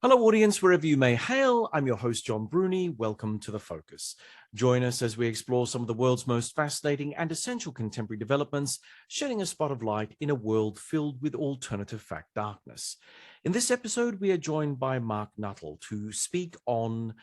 Hello, audience, wherever you may hail. I'm your host, John Bruni. Welcome to The Focus. Join us as we explore some of the world's most fascinating and essential contemporary developments, shedding a spot of light in a world filled with alternative fact darkness. In this episode, we are joined by Mark Nuttall to speak on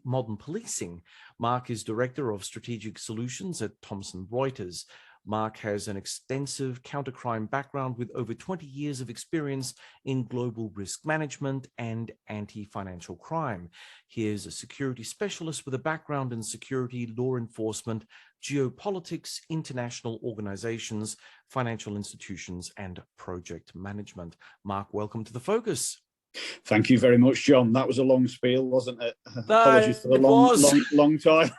modern policing. Mark is Director of Strategic Solutions at Thomson Reuters. Mark has an extensive countercrime background with over 20 years of experience in global risk management and anti-financial crime. He is a security specialist with a background in security, law enforcement, geopolitics, international organizations, financial institutions, and project management. Mark, welcome to The Focus. Thank you very much, John. That was a long spiel, wasn't it? Apologies for the long time.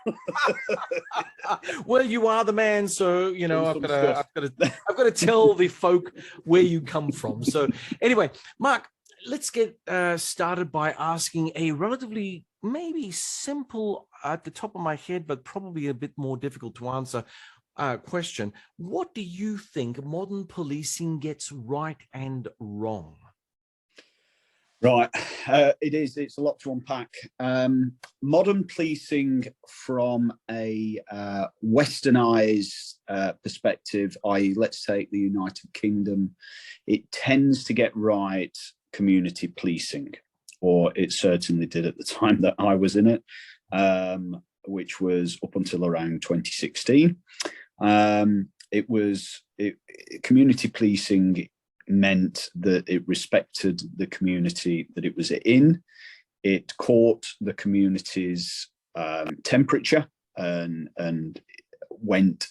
Well, you are the man, so you know I've got to tell the folk where you come from. So anyway, Mark, let's get started by asking a relatively maybe simple at the top of my head, but probably a bit more difficult to answer question. What do you think modern policing gets right and wrong? Right, it's a lot to unpack. Modern policing from a westernized perspective, i.e. let's take the United Kingdom, it tends to get right community policing, or it certainly did at the time that I was in it, which was up until around 2016. Community policing meant that it respected the community that it was in. It caught the community's temperature and went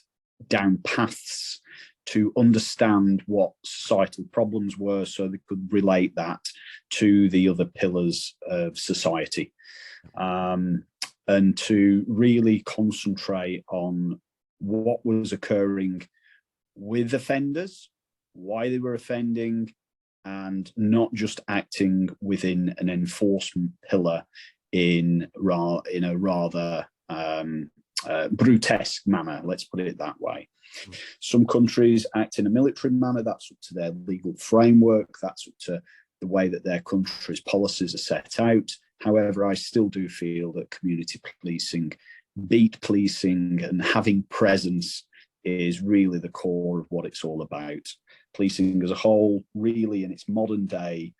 down paths to understand what societal problems were so they could relate that to the other pillars of society, and to really concentrate on what was occurring with offenders, why they were offending, and not just acting within an enforcement pillar in a rather brutesque manner, let's put it that way. Some countries act in a military manner. That's up to their legal framework. That's up to the way that their country's policies are set out. However, I still do feel that community policing, beat policing, and having presence is really the core of what it's all about. Policing as a whole, really, in its modern day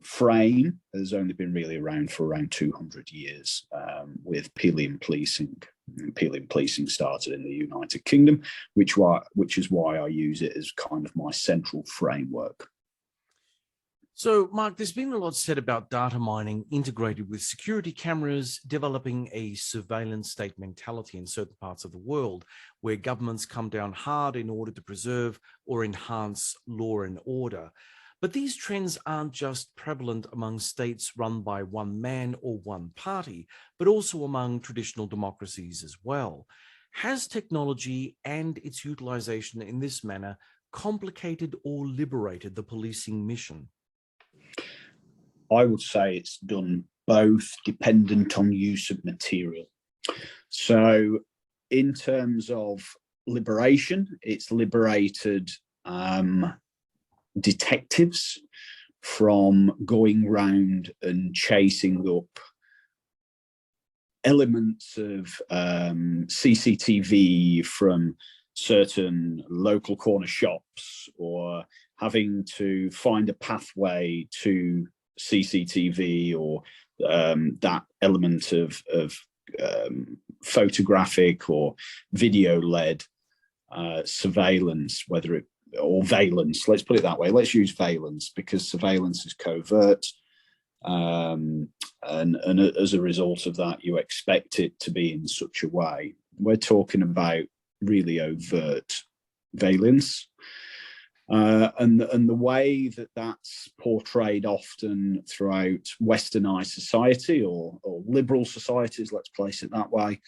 frame, has only been really around for around 200 years, with Peelian policing. Peelian policing started in the United Kingdom, which is why I use it as kind of my central framework. So, Mark, there's been a lot said about data mining integrated with security cameras, developing a surveillance state mentality in certain parts of the world, where governments come down hard in order to preserve or enhance law and order. But these trends aren't just prevalent among states run by one man or one party, but also among traditional democracies as well. Has technology and its utilization in this manner complicated or liberated the policing mission? I would say it's done both, dependent on use of material. So in terms of liberation, it's liberated detectives from going round and chasing up elements of CCTV from certain local corner shops, or having to find a pathway to CCTV, or that element of photographic or video-led surveillance, or valence. Let's put it that way. Let's use valence, because surveillance is covert, and as a result of that, you expect it to be in such a way. We're talking about really overt valence. And the way that that's portrayed often throughout westernized society, or liberal societies, let's place it that way,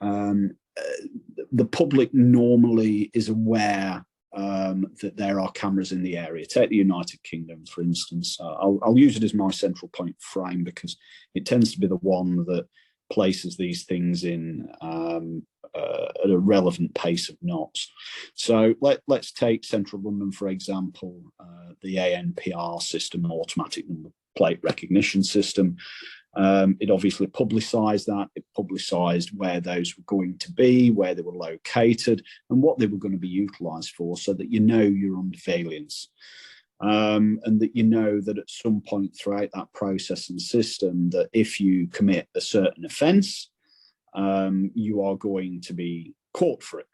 the public normally is aware that there are cameras in the area. Take the United Kingdom, for instance. I'll use it as my central point frame, because it tends to be the one that places these things in at a relevant pace of knots. So let's take central London, for example, the ANPR system, automatic number plate recognition system. It obviously publicised that. It publicised where those were going to be, where they were located, and what they were going to be utilised for, so that you know you're under surveillance. And that you know that at some point throughout that process and system, that if you commit a certain offence, you are going to be caught for it,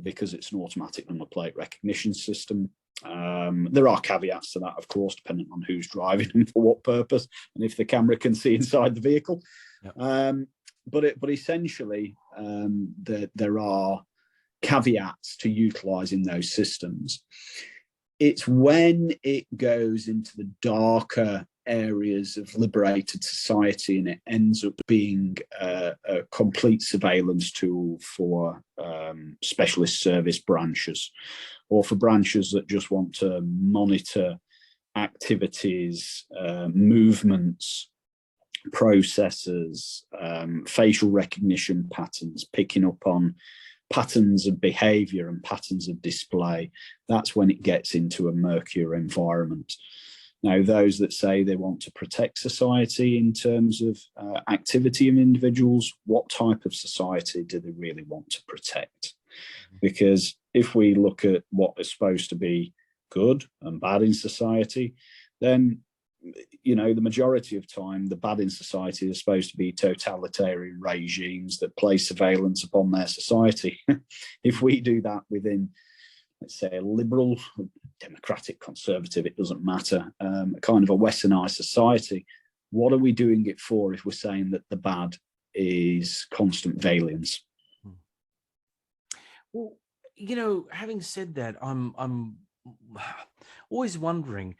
because it's an automatic number plate recognition system. There are caveats to that, of course, depending on who's driving and for what purpose, and if the camera can see inside the vehicle. Yep. But essentially, there are caveats to utilising those systems. It's when it goes into the darker areas of liberated society and it ends up being a complete surveillance tool for specialist service branches, or for branches that just want to monitor activities, movements, processes, facial recognition patterns, picking up on patterns of behavior and patterns of display. That's when it gets into a murkier environment. Now, those that say they want to protect society in terms of activity of individuals, what type of society do they really want to protect? Because if we look at what is supposed to be good and bad in society, then, you know, the majority of time, the bad in society is supposed to be totalitarian regimes that place surveillance upon their society. If we do that within, let's say, a liberal, democratic, conservative, it doesn't matter, kind of a westernised society, what are we doing it for if we're saying that the bad is constant surveillance? Well, you know, having said that, I'm always wondering,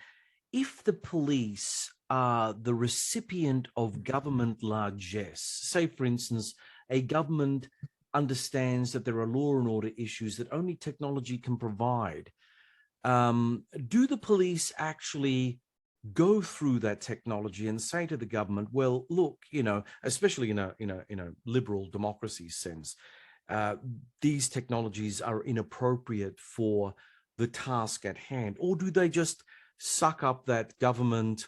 if the police are the recipient of government largesse, say, for instance, a government understands that there are law and order issues that only technology can provide, do the police actually go through that technology and say to the government, well, look, you know, especially in a liberal democracy sense, these technologies are inappropriate for the task at hand? Or do they just suck up that government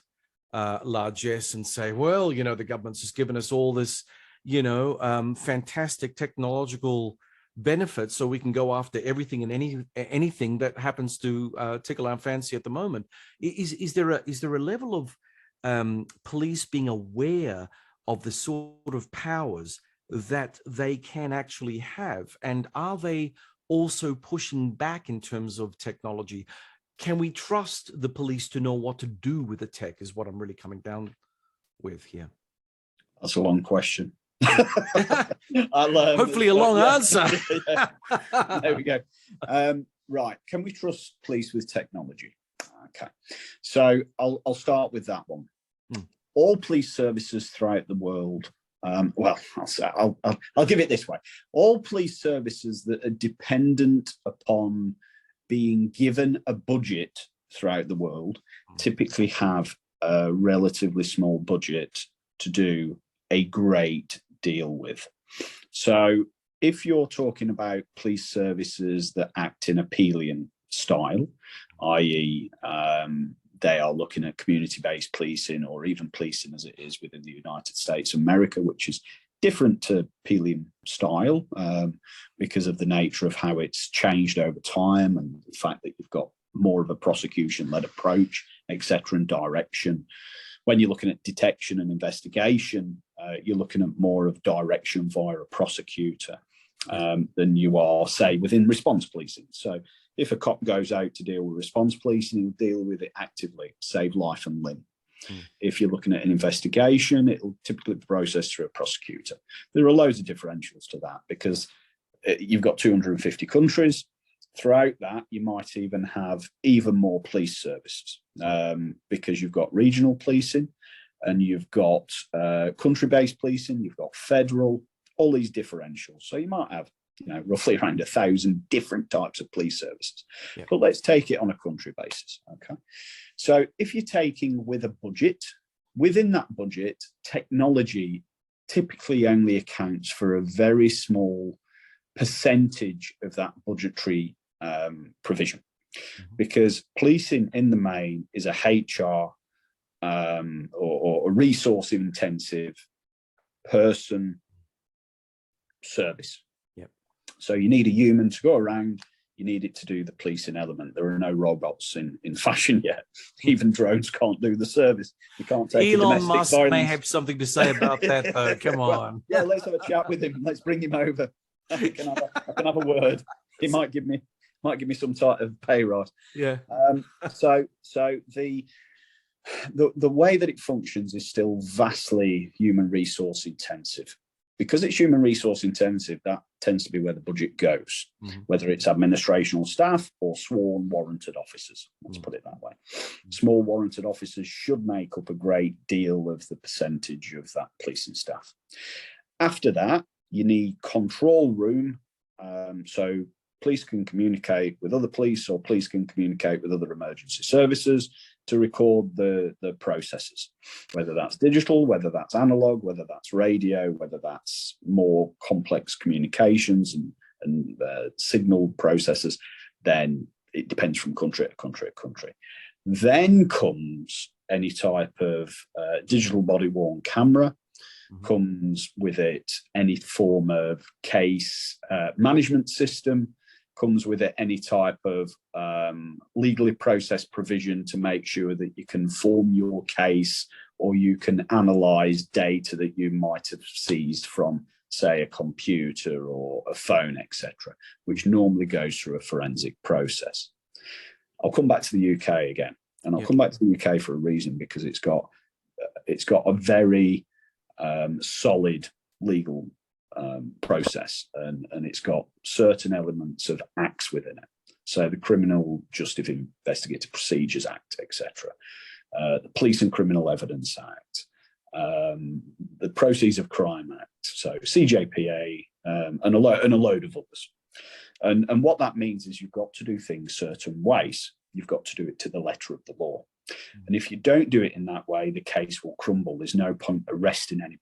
largesse and say, well, you know, the government's just given us all this, you know, fantastic technological benefits, so we can go after everything and anything that happens to tickle our fancy at the moment? Is there a level of police being aware of the sort of powers that they can actually have, and are they also pushing back in terms of technology? Can we trust the police to know what to do with the tech, is what I'm really coming down with here. That's a long question. Hopefully a long answer. There we go. Right. Can we trust police with technology? Okay. So I'll start with that one. All police services throughout the world, well, I'll give it this way. All police services that are dependent upon being given a budget throughout the world typically have a relatively small budget to do a great deal with. So if you're talking about police services that act in a Pelian style, i.e. they are looking at community-based policing, or even policing as it is within the United States of America, which is different to Pelian style because of the nature of how it's changed over time, and the fact that you've got more of a prosecution-led approach, etc., and direction. When you're looking at detection and investigation, you're looking at more of direction via a prosecutor than you are, say, within response policing. So if a cop goes out to deal with response policing, he'll deal with it actively, save life and limb. If you're looking at an investigation, it'll typically be processed through a prosecutor. There are loads of differentials to that, because you've got 250 countries. Throughout that, you might even have even more police services, because you've got regional policing, and you've got country-based policing, you've got federal, all these differentials. So you might have, you know, roughly around 1,000 different types of police services. Yeah. But let's take it on a country basis, okay? So if you're taking with a budget, within that budget, technology typically only accounts for a very small percentage of that budgetary provision, because policing in the main is a HR or a resource intensive person service. Yep. So you need a human to go around. You need it to do the policing element. There are no robots in fashion yet. Even drones can't do the service. You can't take Elon Musk violence. May have something to say about that, though. Come on. Yeah, let's have a chat with him. Let's bring him over. I can have a word. He might give me some sort of pay rise. Yeah. So the way that it functions is still vastly human resource intensive. Because it's human resource intensive, that tends to be where the budget goes, whether it's administrational staff or sworn warranted officers. Let's put it that way. Small warranted officers should make up a great deal of the percentage of that policing staff. After that, you need control room. So police can communicate with other police, or police can communicate with other emergency services to record the processes, whether that's digital, whether that's analog, whether that's radio, whether that's more complex communications and signal processes. Then it depends from country to country to country. Then comes any type of digital body-worn camera, comes with it any form of case management system, comes with it any type of legally processed provision to make sure that you can form your case, or you can analyze data that you might have seized from, say, a computer or a phone, etc., which normally goes through a forensic process. I'll come back to the UK again, and I'll come back to the UK for a reason, because it's got a very solid legal process, and it's got certain elements of acts within it. So the Criminal Justice Investigative Procedures Act, etc., the Police and Criminal Evidence Act, the Proceeds of Crime Act, so CJPA, and a load of others. And what that means is you've got to do things certain ways. You've got to do it to the letter of the law. And if you don't do it in that way, the case will crumble. There's no point arresting anybody.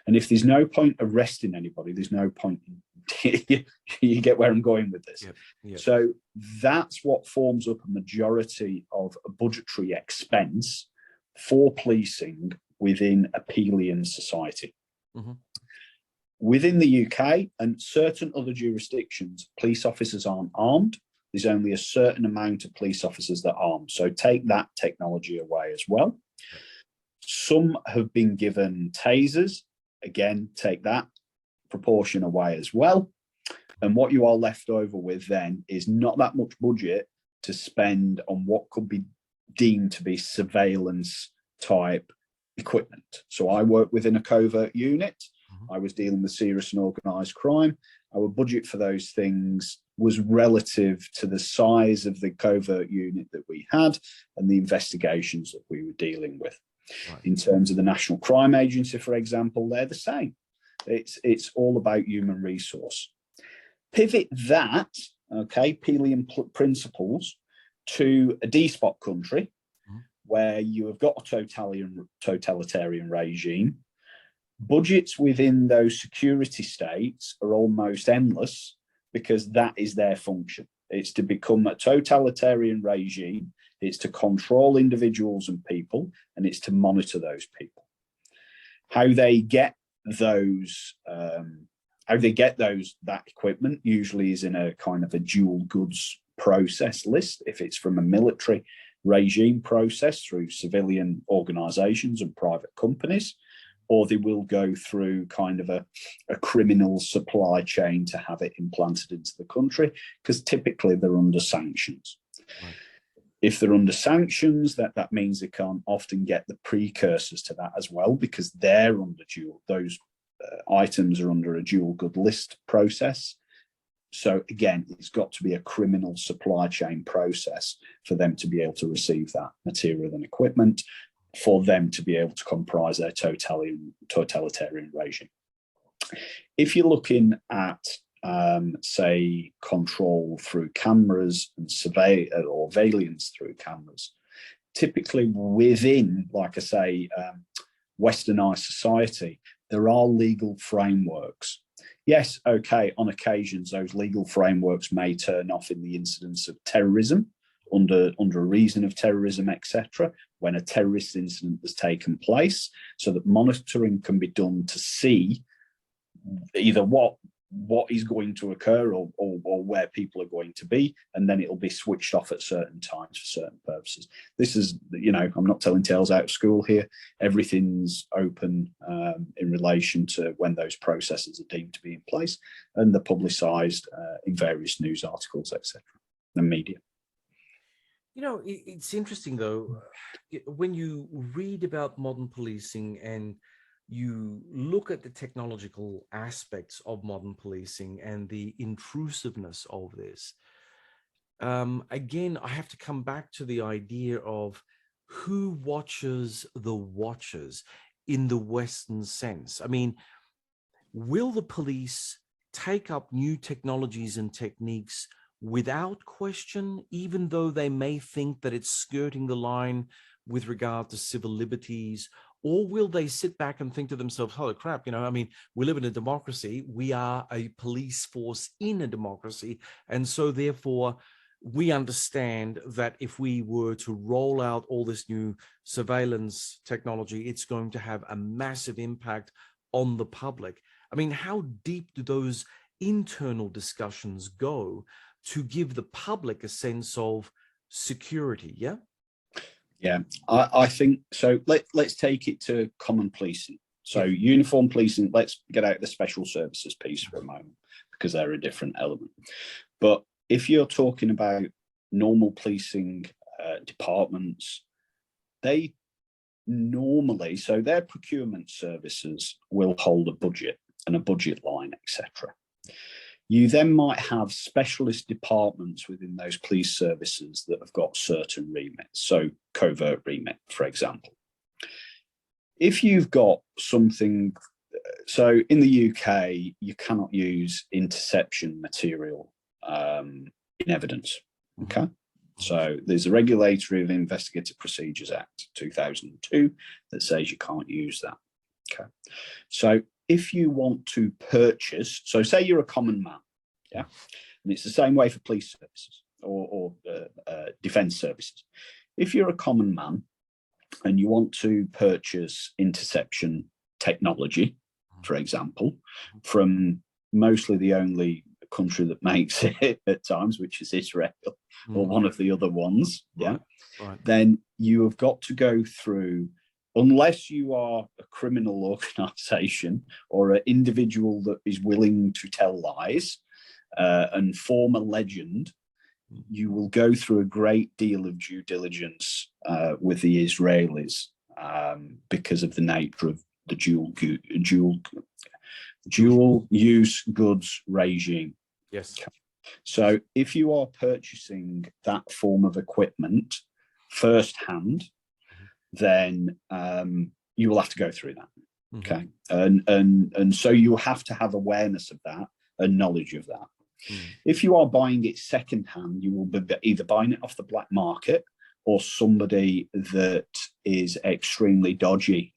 And if there's no point arresting anybody, there's no point. You get where I'm going with this. Yep. So that's what forms up a majority of a budgetary expense for policing within a Pelian society. Within the UK and certain other jurisdictions, police officers aren't armed. There's only a certain amount of police officers that are armed. So take that technology away as well. Some have been given tasers. Again, take that proportion away as well. And what you are left over with then is not that much budget to spend on what could be deemed to be surveillance type equipment. So I work within a covert unit. I was dealing with serious and organised crime. Our budget for those things was relative to the size of the covert unit that we had and the investigations that we were dealing with. Right. In terms of the National Crime Agency, for example, they're the same. It's all about human resource. Pivot that, okay, Pelian principles to a despot country where you have got a totalitarian regime. Budgets within those security states are almost endless, because that is their function. It's to become a totalitarian regime. It's to control individuals and people, and it's to monitor those people. How they get that equipment usually is in a kind of a dual goods process list. If it's from a military regime process through civilian organizations and private companies, or they will go through kind of a criminal supply chain to have it implanted into the country, because typically they're under sanctions. Right. If they're under sanctions, that means they can't often get the precursors to that as well, because they're under those items are under a dual good list process. So again, it's got to be a criminal supply chain process for them to be able to receive that material and equipment, for them to be able to comprise their totalitarian regime. If you're looking at, say, control through cameras and surveillance through cameras, typically within, like I say, westernized society, there are legal frameworks. Yes, okay, on occasions, those legal frameworks may turn off in the incidence of terrorism under a reason of terrorism, etc., when a terrorist incident has taken place, so that monitoring can be done to see either what is going to occur or where people are going to be, and then it'll be switched off at certain times for certain purposes. This is, I'm not telling tales out of school here. Everything's open in relation to when those processes are deemed to be in place, and they're publicised in various news articles, etc., and media. It's interesting, though, when you read about modern policing and you look at the technological aspects of modern policing and the intrusiveness of this. Again, I have to come back to the idea of who watches the watchers in the Western sense. I mean, will the police take up new technologies and techniques without question, even though they may think that it's skirting the line with regard to civil liberties? Or will they sit back and think to themselves, holy crap, we live in a democracy. We are a police force in a democracy. And so therefore, we understand that if we were to roll out all this new surveillance technology, it's going to have a massive impact on the public. I mean, how deep do those internal discussions go to give the public a sense of security? Yeah. Yeah, I think so. Let's take it to common policing. So uniform policing, let's get out the special services piece for a moment, because they're a different element. But if you're talking about normal policing departments, they normally, so their procurement services will hold a budget and a budget line, etc. You then might have specialist departments within those police services that have got certain remits, so covert remit, for example. If you've got something, so in the UK, you cannot use interception material in evidence, okay? So there's a Regulatory of Investigative Procedures Act 2002 that says you can't use that, okay? So if you want to purchase, so say you're a common man, yeah, and it's the same way for police services or defence services. If you're a common man and you want to purchase interception technology, for example, from mostly the only country that makes it at times, which is Israel, or one of the other ones, yeah, right. Then you have got to go through, unless you are a criminal organisation or an individual that is willing to tell lies and form a legend, you will go through a great deal of due diligence with the Israelis because of the nature of the dual use goods regime. Yes. So if you are purchasing that form of equipment firsthand, then you will have to go through that. Okay. And so you have to have awareness of that and knowledge of that. If you are buying it secondhand, you will be either buying it off the black market or somebody that is extremely dodgy.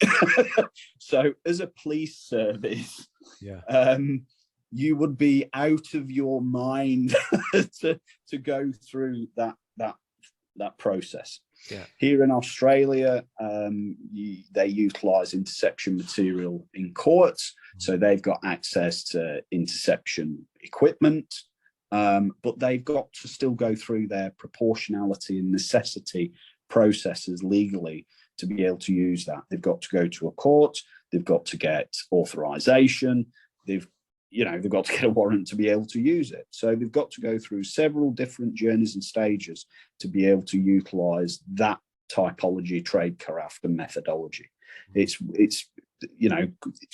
So as a police service, you would be out of your mind to go through that process. Yeah. Here in Australia, they utilise interception material in courts, so they've got access to interception equipment, but they've got to still go through their proportionality and necessity processes legally to be able to use that. They've got to go to a court, they've got to get authorization, they've got to get a warrant to be able to use it. So they've got to go through several different journeys and stages to be able to utilize that typology, tradecraft, and methodology. It's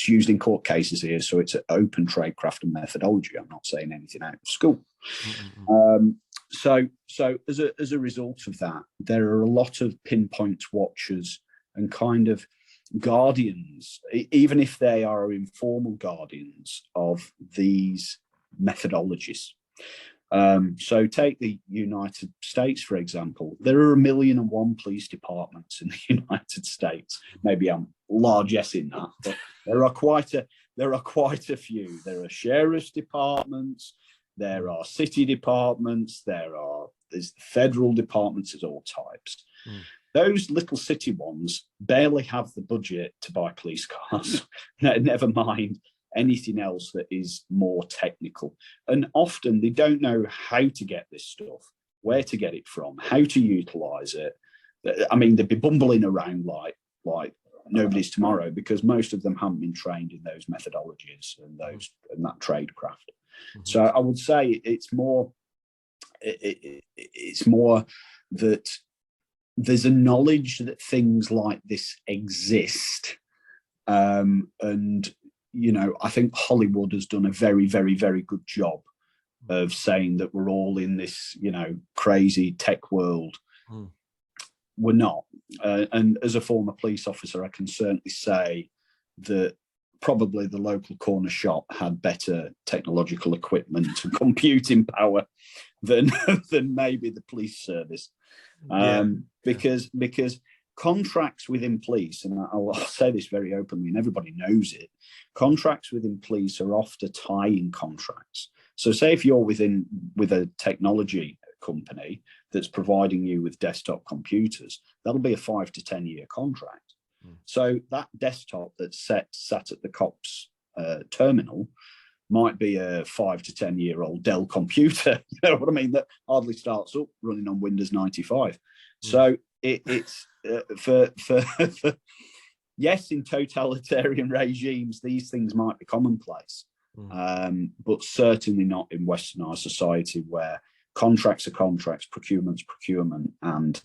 used in court cases here, so it's an open tradecraft and methodology. I'm not saying anything out of school. So as a result of that, there are a lot of pinpoint watchers and kind of guardians, even if they are informal guardians of these methodologies. So take the United States, for example. There are 1,000,001 police departments in the United States. Maybe I'm largessing that, but there are quite a few. There are sheriff's departments, there are city departments, there are there's federal departments of all types. Those little city ones barely have the budget to buy police cars, never mind anything else that is more technical. And often they don't know how to get this stuff, where to get it from, how to utilize it. I mean, they'd be bumbling around like nobody's tomorrow, because most of them haven't been trained in those methodologies and that tradecraft. So I would say it's more that there's a knowledge that things like this exist, and I think Hollywood has done a very, very, very good job of saying that we're all in this crazy tech world. We're not. And as a former police officer, I can certainly say that probably the local corner shop had better technological equipment and computing power than maybe the police service. Because contracts within police, and I'll say this very openly and everybody knows it, contracts within police are often tie-in contracts. So say if you're with a technology company that's providing you with desktop computers, that'll be a 5 to 10 year contract. So that desktop that's sat at the cops terminal might be a 5 to 10 year old Dell computer, you know what I mean, that hardly starts up running on Windows 95. So it's for yes, in totalitarian regimes these things might be commonplace, but certainly not in westernized society, where contracts are contracts, procurement's procurement, and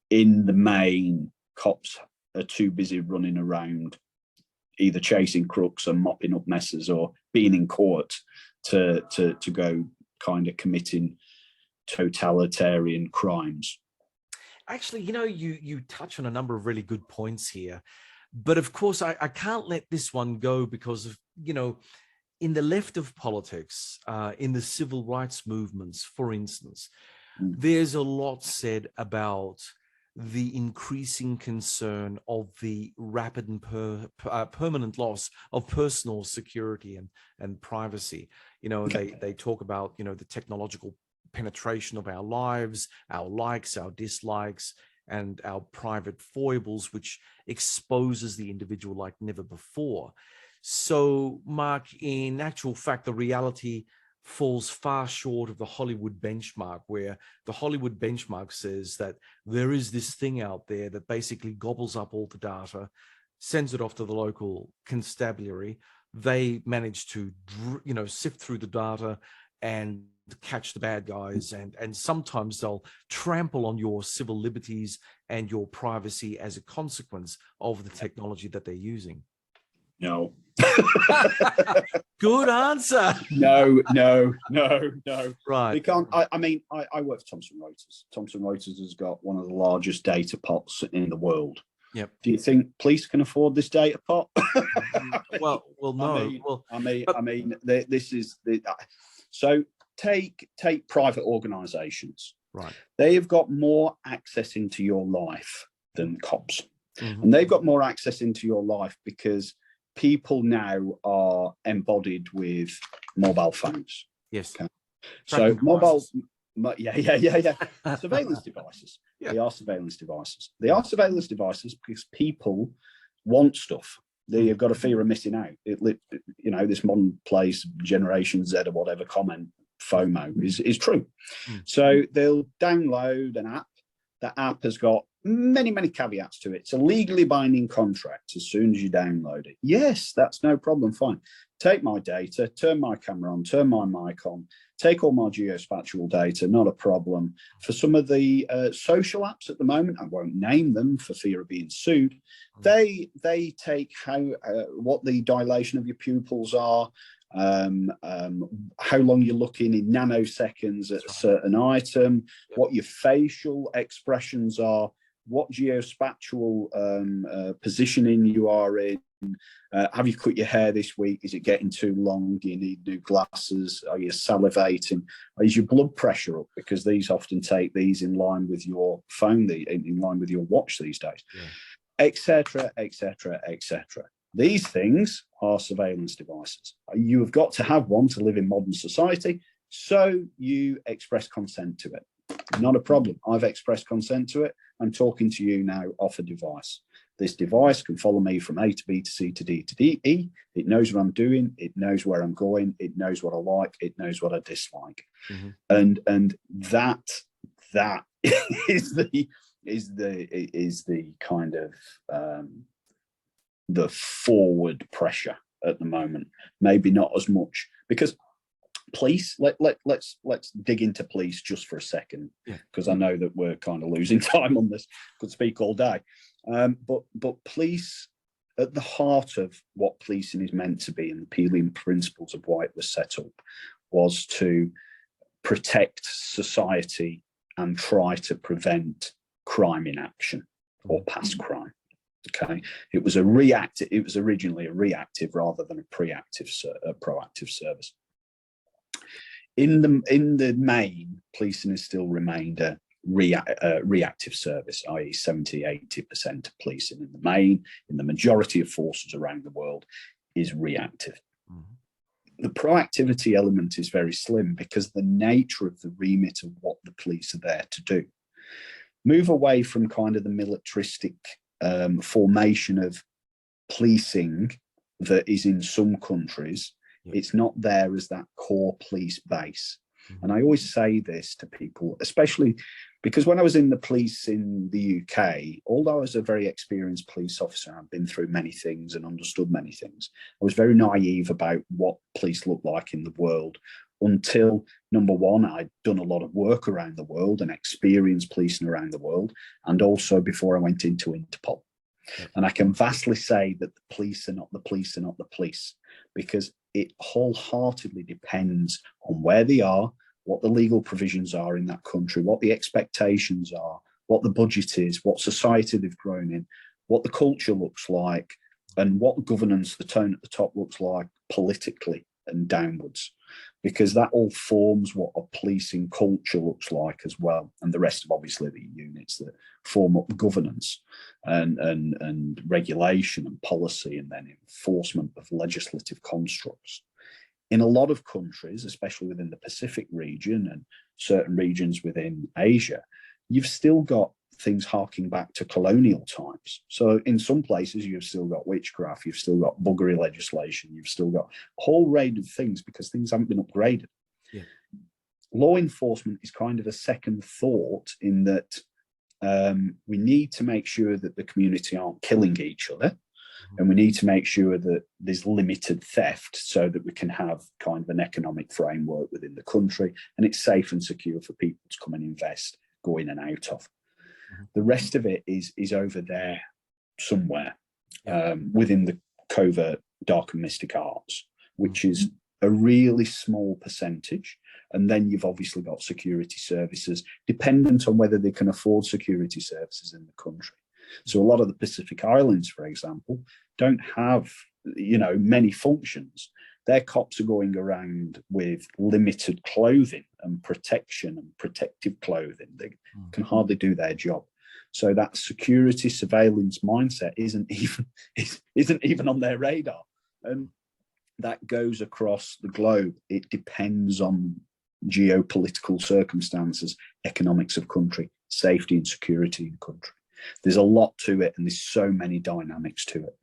in the main cops are too busy running around either chasing crooks and mopping up messes or being in court to go kind of committing totalitarian crimes. Actually, you touch on a number of really good points here, but of course I can't let this one go because of, in the left of politics, in the civil rights movements, for instance, there's a lot said about the increasing concern of the rapid and permanent loss of personal security and privacy. They talk about, the technological penetration of our lives, our likes, our dislikes, and our private foibles, which exposes the individual like never before. So, Mark, in actual fact, the reality falls far short of the Hollywood benchmark, where the Hollywood benchmark says that there is this thing out there that basically gobbles up all the data, sends it off to the local constabulary. They manage to, sift through the data and catch the bad guys, and sometimes they'll trample on your civil liberties and your privacy as a consequence of the technology that they're using. No. Good answer. No. Right. They can't. I work for Thomson Reuters. Thomson Reuters has got one of the largest data pots in the world. Yep. Do you think police can afford this data pot? Well, no. This is so. Take private organisations. Right. They have got more access into your life than cops, and they've got more access into your life because people now are embodied with mobile phones. Yes. Okay. So surveillance devices. Yeah. They are surveillance devices. They are surveillance devices because people want stuff. They've got a fear of missing out. This modern place, Generation Z or whatever comment, FOMO is true. So they'll download an app. The app has got many, many caveats to it. It's a legally binding contract as soon as you download it. Yes, that's no problem. Fine. Take my data, turn my camera on, turn my mic on, take all my geospatial data, not a problem. For some of the social apps at the moment, I won't name them for fear of being sued, they take what the dilation of your pupils are, how long you're looking in nanoseconds at a certain item, what your facial expressions are, what geospatial positioning you are in. Have you cut your hair this week? Is it getting too long? Do you need new glasses? Are you salivating? Is your blood pressure up? Because these often take these in line with your phone, in line with your watch these days, etc., etc., etc. These things are surveillance devices. You have got to have one to live in modern society, so you express consent to it. Not a problem. I've expressed consent to it. I'm talking to you now off a device. This device can follow me from A to B to C to D to E. It knows what I'm doing. It knows where I'm going. It knows what I like. It knows what I dislike. Mm-hmm. And that is the kind of the forward pressure at the moment. Maybe not as much, because police, let's dig into police just for a second, because I know that we're kind of losing time on this. Could speak all day. But police, at the heart of what policing is meant to be, and the Peelian principles of why it was set up, was to protect society and try to prevent crime in action or past crime. Okay, it was originally a reactive rather than a proactive service. In the main, policing has still remained a reactive service, i.e. 70-80% of policing in the main, in the majority of forces around the world, is reactive. Mm-hmm. The proactivity element is very slim because the nature of the remit of what the police are there to do. Move away from kind of the militaristic formation of policing that is in some countries. It's not there as that core police base. Mm-hmm. And I always say this to people, especially because when I was in the police in the UK, although I was a very experienced police officer, I've been through many things and understood many things, I was very naive about what police look like in the world until, number one, I'd done a lot of work around the world and experienced policing around the world, and also before I went into Interpol. And I can vastly say that the police are not the police, because it wholeheartedly depends on where they are, what the legal provisions are in that country, what the expectations are, what the budget is, what society they've grown in, what the culture looks like, and what governance, the tone at the top looks like politically and downwards, because that all forms what a policing culture looks like as well, and the rest of obviously the units that form up governance and regulation and policy, and then enforcement of legislative constructs. In a lot of countries, especially within the Pacific region and certain regions within Asia, you've still got things harking back to colonial times. So in some places, you've still got witchcraft, you've still got buggery legislation, you've still got a whole range of things because things haven't been upgraded. Yeah. Law enforcement is kind of a second thought in that we need to make sure that the community aren't killing each other. And we need to make sure that there's limited theft so that we can have kind of an economic framework within the country and it's safe and secure for people to come and invest, go in and out of. The rest of it is over there somewhere within the covert, dark and mystic arts, which is a really small percentage. And then you've obviously got security services, dependent on whether they can afford security services in the country. So a lot of the Pacific Islands, for example, don't have, many functions. Their cops are going around with limited clothing and protection and protective clothing. They can hardly do their job. So that security surveillance mindset isn't even on their radar. And that goes across the globe. It depends on geopolitical circumstances, economics of country, safety and security in country. There's a lot to it, and there's so many dynamics to it.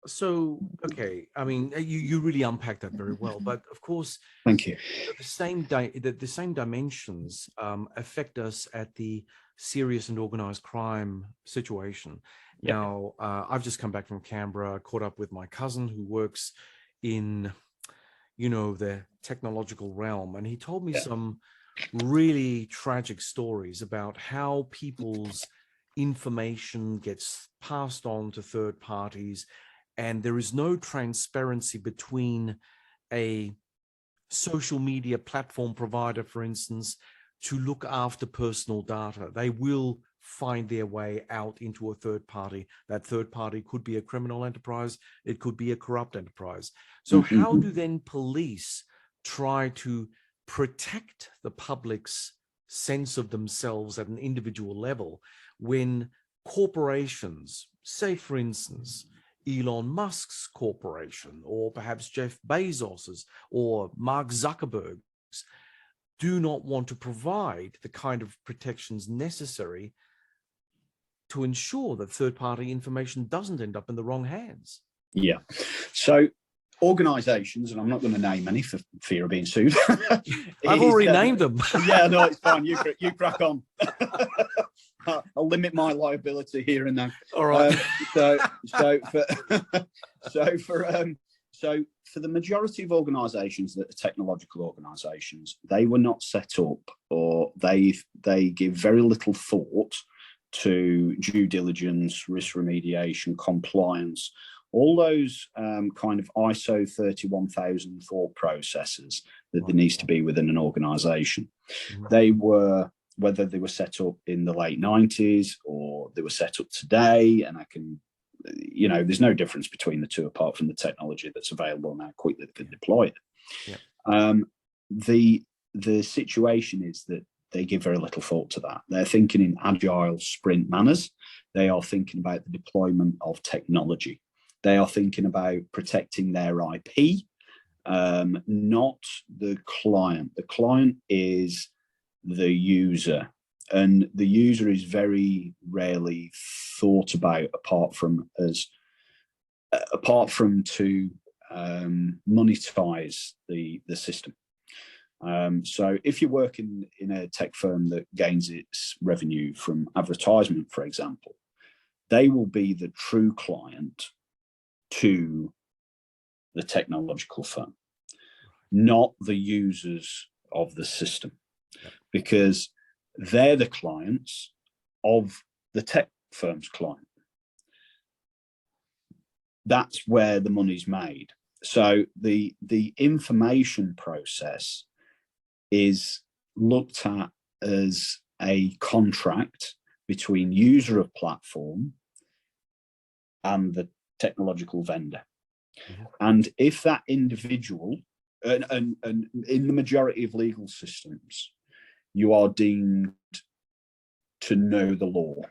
So, okay, I mean, you really unpacked that very well, but of course, thank you. The same dimensions affect us at the serious and organized crime situation. Yep. Now, I've just come back from Canberra, caught up with my cousin who works in, the technological realm, and he told me some really tragic stories about how people's information gets passed on to third parties, and there is no transparency between a social media platform provider, for instance, to look after personal data. They will find their way out into a third party. That third party could be a criminal enterprise. It could be a corrupt enterprise. So how do then police try to protect the public's sense of themselves at an individual level when corporations, say for instance, Elon Musk's corporation, or perhaps Jeff Bezos's, or Mark Zuckerberg's, do not want to provide the kind of protections necessary to ensure that third-party information doesn't end up in the wrong hands. Yeah. So organisations, and I'm not going to name any for fear of being sued. I've already named them. Yeah, no, it's fine. You crack on. I'll limit my liability here and now. All right. So for the majority of organisations that are technological organisations, they were not set up, or they give very little thought to due diligence, risk remediation, compliance, all those kind of ISO 31000 thought processes that there needs to be within an organisation. They were, whether they were set up in the late 90s or they were set up today, and I can, you know, there's no difference between the two apart from the technology that's available now, quickly they can deploy it. Yeah. The situation is that they give very little thought to that. They're thinking in agile sprint manners. They are thinking about the deployment of technology. They are thinking about protecting their IP, not the client. The client is the user, and the user is very rarely thought about apart from to monetize the system. So if you're working in a tech firm that gains its revenue from advertisement, for example, they will be the true client to the technological firm, not the users of the system, because they're the clients of the tech firm's client. That's where the money's made. So the information process is looked at as a contract between user of platform and the technological vendor. And if that individual, and in the majority of legal systems, you are deemed to know the law.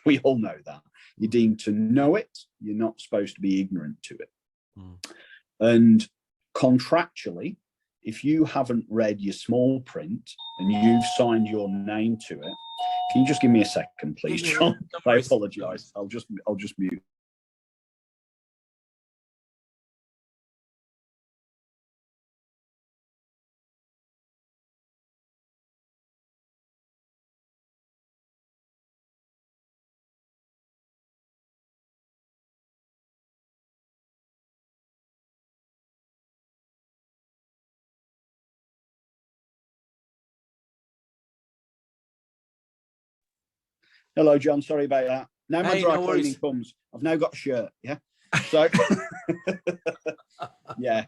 We all know that. You're deemed to know it. You're not supposed to be ignorant to it. And contractually, if you haven't read your small print and you've signed your name to it, can you just give me a second, please, John? I apologise. I'll just mute. Hello, John. Sorry about that. Now my dry cleaning comes. I've now got a shirt. Yeah. So, yeah,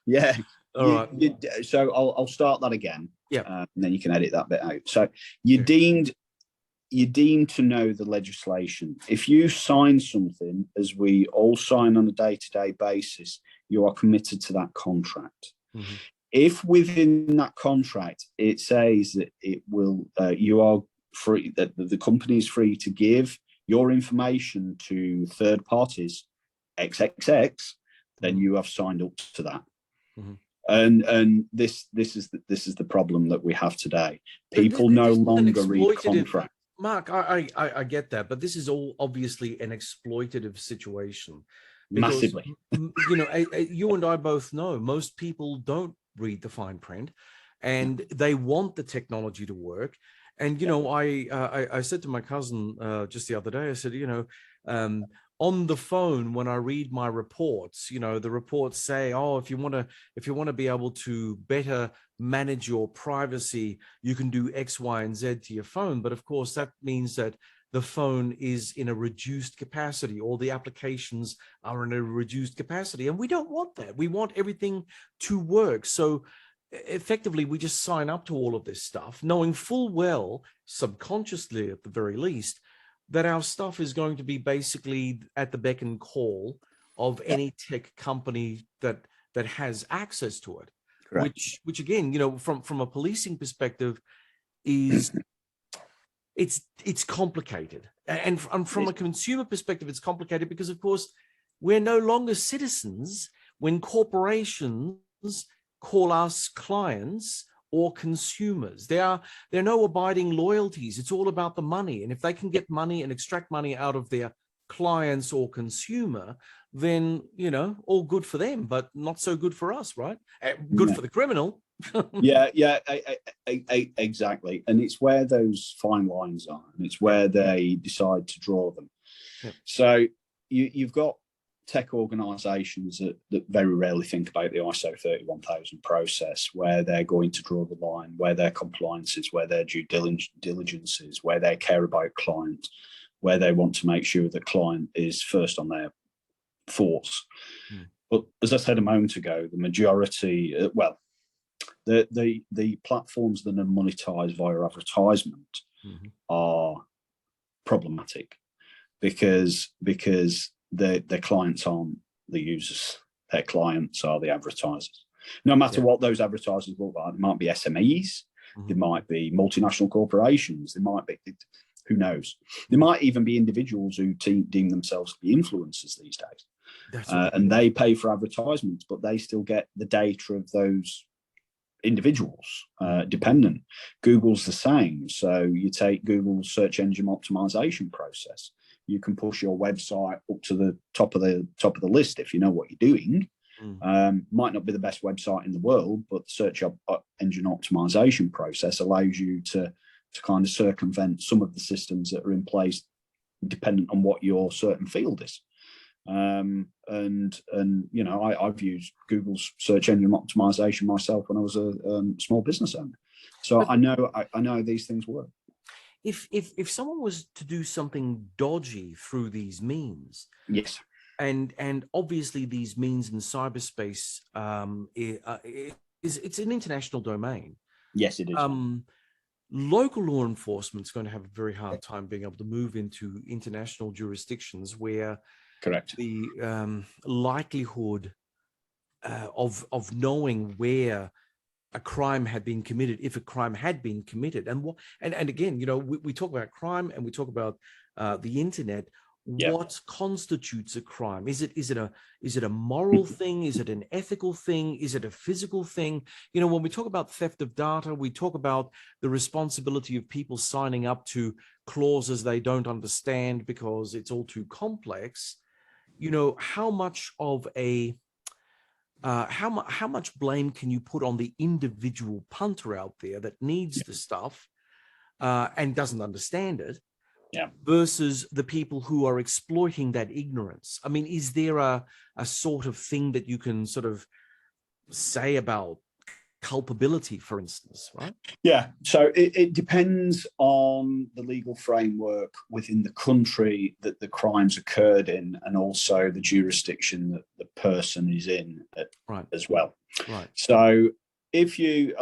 yeah. All right. So I'll start that again. Yeah. And then you can edit that bit out. So you're deemed to know the legislation. If you sign something, as we all sign on a day-to-day basis, you are committed to that contract. If within that contract it says that it will, you are free, that the company is free to give your information to third parties, XXX, then you have signed up to that. And this is the problem that we have today. People no longer read contracts. Mark, I get that, but this is all obviously an exploitative situation. Because, massively. You know, you and I both know most people don't read the fine print, and they want the technology to work. And, you know, I said to my cousin just the other day, I said, you know, on the phone, when I read my reports, you know, the reports say, oh, if you want to be able to better manage your privacy, you can do X, Y, and Z to your phone. But of course, that means that the phone is in a reduced capacity, or the applications are in a reduced capacity. And we don't want that. We want everything to work. So effectively, we just sign up to all of this stuff, knowing full well, subconsciously at the very least, that our stuff is going to be basically at the beck and call of any tech company that has access to it. Correct. Which again, you know, from a policing perspective, is it's complicated, and from a consumer perspective, it's complicated because, of course, we're no longer citizens when corporations call us clients or consumers. There are no abiding loyalties. It's all about the money. And if they can get money and extract money out of their clients or consumer, then, you know, all good for them, but not so good for us, right? Good for the criminal. Exactly. And it's where those fine lines are, and it's where they decide to draw them. So you've got tech organizations that very rarely think about the ISO 31000 process, where they're going to draw the line, where their compliance is, where their due diligence is, where they care about client, where they want to make sure that client is first on their thoughts. But as I said a moment ago, the majority, the platforms that are monetized via advertisement are problematic because their clients aren't the users, their clients are the advertisers. No matter what those advertisers look like, they might be SMEs, they might be multinational corporations, they might be, who knows? There might even be individuals who deem themselves to be influencers these days. And they pay for advertisements, but they still get the data of those individuals dependent. Google's the same. So you take Google's search engine optimization process. You can push your website up to the top of the list if you know what you're doing. Might not be the best website in the world, but the search engine optimization process allows you to kind of circumvent some of the systems that are in place dependent on what your certain field is. And you know, I've used Google's search engine optimization myself when I was a small business owner, so I know how these things work. If someone was to do something dodgy through these means, yes, and obviously these means in cyberspace, it's an international domain. Yes, it is. Local law enforcement is going to have a very hard time being able to move into international jurisdictions where correct the likelihood of knowing where a crime had been committed, if a crime had been committed, and again, you know, we talk about crime and we talk about the internet. What constitutes a crime? Is it a moral thing? Is it an ethical thing? Is it a physical thing? You know, when we talk about theft of data, we talk about the responsibility of people signing up to clauses they don't understand because it's all too complex. You know, how much of a how much blame can you put on the individual punter out there that needs the stuff and doesn't understand it, versus the people who are exploiting that ignorance? I mean, is there a sort of thing that you can sort of say about culpability, for instance, right? Yeah, so it depends on the legal framework within the country that the crimes occurred in, and also the jurisdiction that the person is in as well. Right. So if you,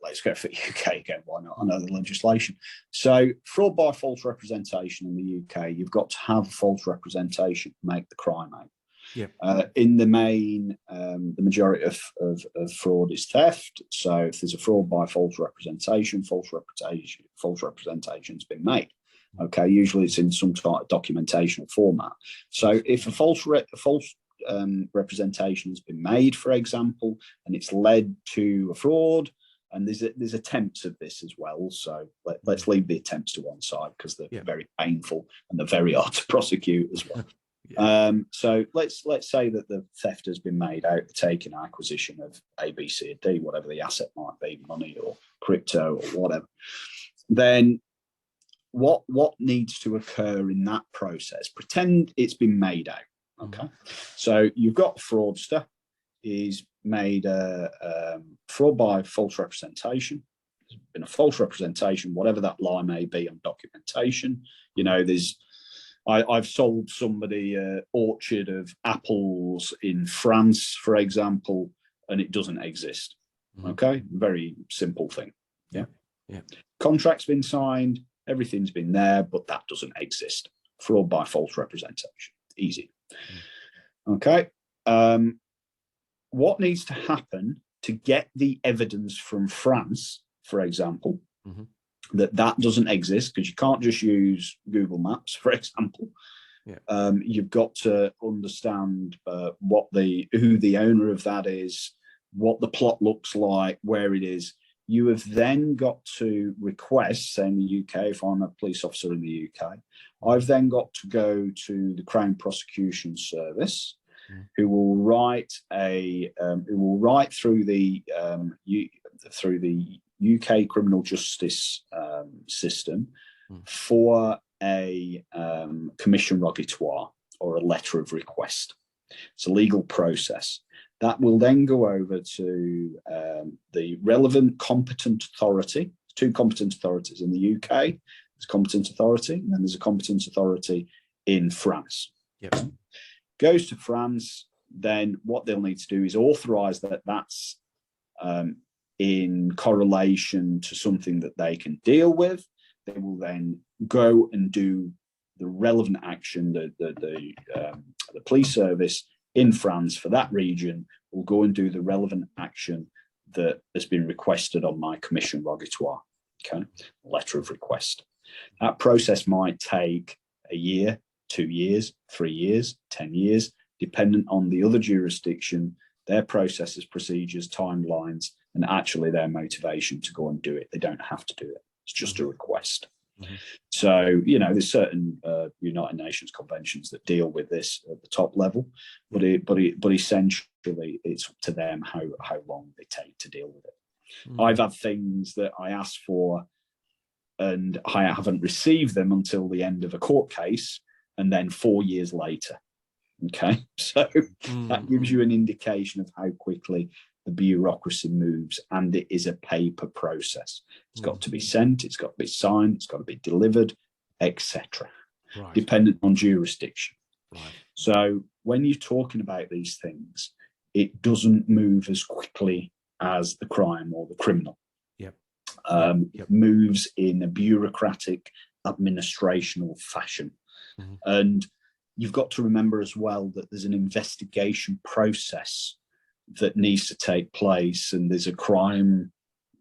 let's go for UK again, why not? I know the legislation. So fraud by false representation in the UK, you've got to have false representation to make the crime out. In the main, the majority of fraud is theft. So if there's a fraud by false representation representation's been made. Okay, usually it's in some type of documentation format. So if a false representation has been made, for example, and it's led to a fraud, and there's attempts of this as well. So let's leave the attempts to one side because they're very painful and they're very hard to prosecute as well. So let's say that the theft has been made out of taking acquisition of A, B, C, or D, whatever the asset might be, money or crypto or whatever. Then what needs to occur in that process? Pretend it's been made out. Okay, so you've got a fraudster. He's made a fraud by false representation. There's been a false representation, whatever that lie may be on documentation. You know, I've sold somebody an orchard of apples in France, for example, and it doesn't exist. Okay, very simple thing. Yeah. Contract's been signed, everything's been there, but that doesn't exist. Fraud by false representation. Easy. Okay. What needs to happen to get the evidence from France, for example, that doesn't exist, because you can't just use Google Maps, for example. You've got to understand who the owner of that is, what the plot looks like, where it is. You have then got to request, say in the UK, if I'm a police officer in the UK, I've then got to go to the Crown Prosecution Service, who will write through the UK criminal justice system for a commission rogatoire, or a letter of request. It's a legal process. That will then go over to the relevant competent authority. Two competent authorities in the UK. There's a competent authority, and then there's a competent authority in France. Yep. Goes to France, then what they'll need to do is authorise that that's in correlation to something that they can deal with. They will then go and do the relevant action. The police service in France for that region will go and do the relevant action that has been requested on my commission rogatoire, okay, letter of request. That process might take a year, 2 years, 3 years, 10 years, dependent on the other jurisdiction, their processes, procedures, timelines, and actually their motivation to go and do it. They don't have to do it. It's just a request. So, there's certain United Nations conventions that deal with this at the top level, but essentially it's up to them how long they take to deal with it. I've had things that I asked for and I haven't received them until the end of a court case, and then 4 years later. Okay, so that gives you an indication of how quickly the bureaucracy moves, and it is a paper process. It's got to be sent, it's got to be signed, it's got to be delivered, etc. Right. Dependent on jurisdiction. Right. So when you're talking about these things, it doesn't move as quickly as the crime or the criminal. Yep. It moves in a bureaucratic, administrational fashion. And you've got to remember as well that there's an investigation process that needs to take place, and there's a crime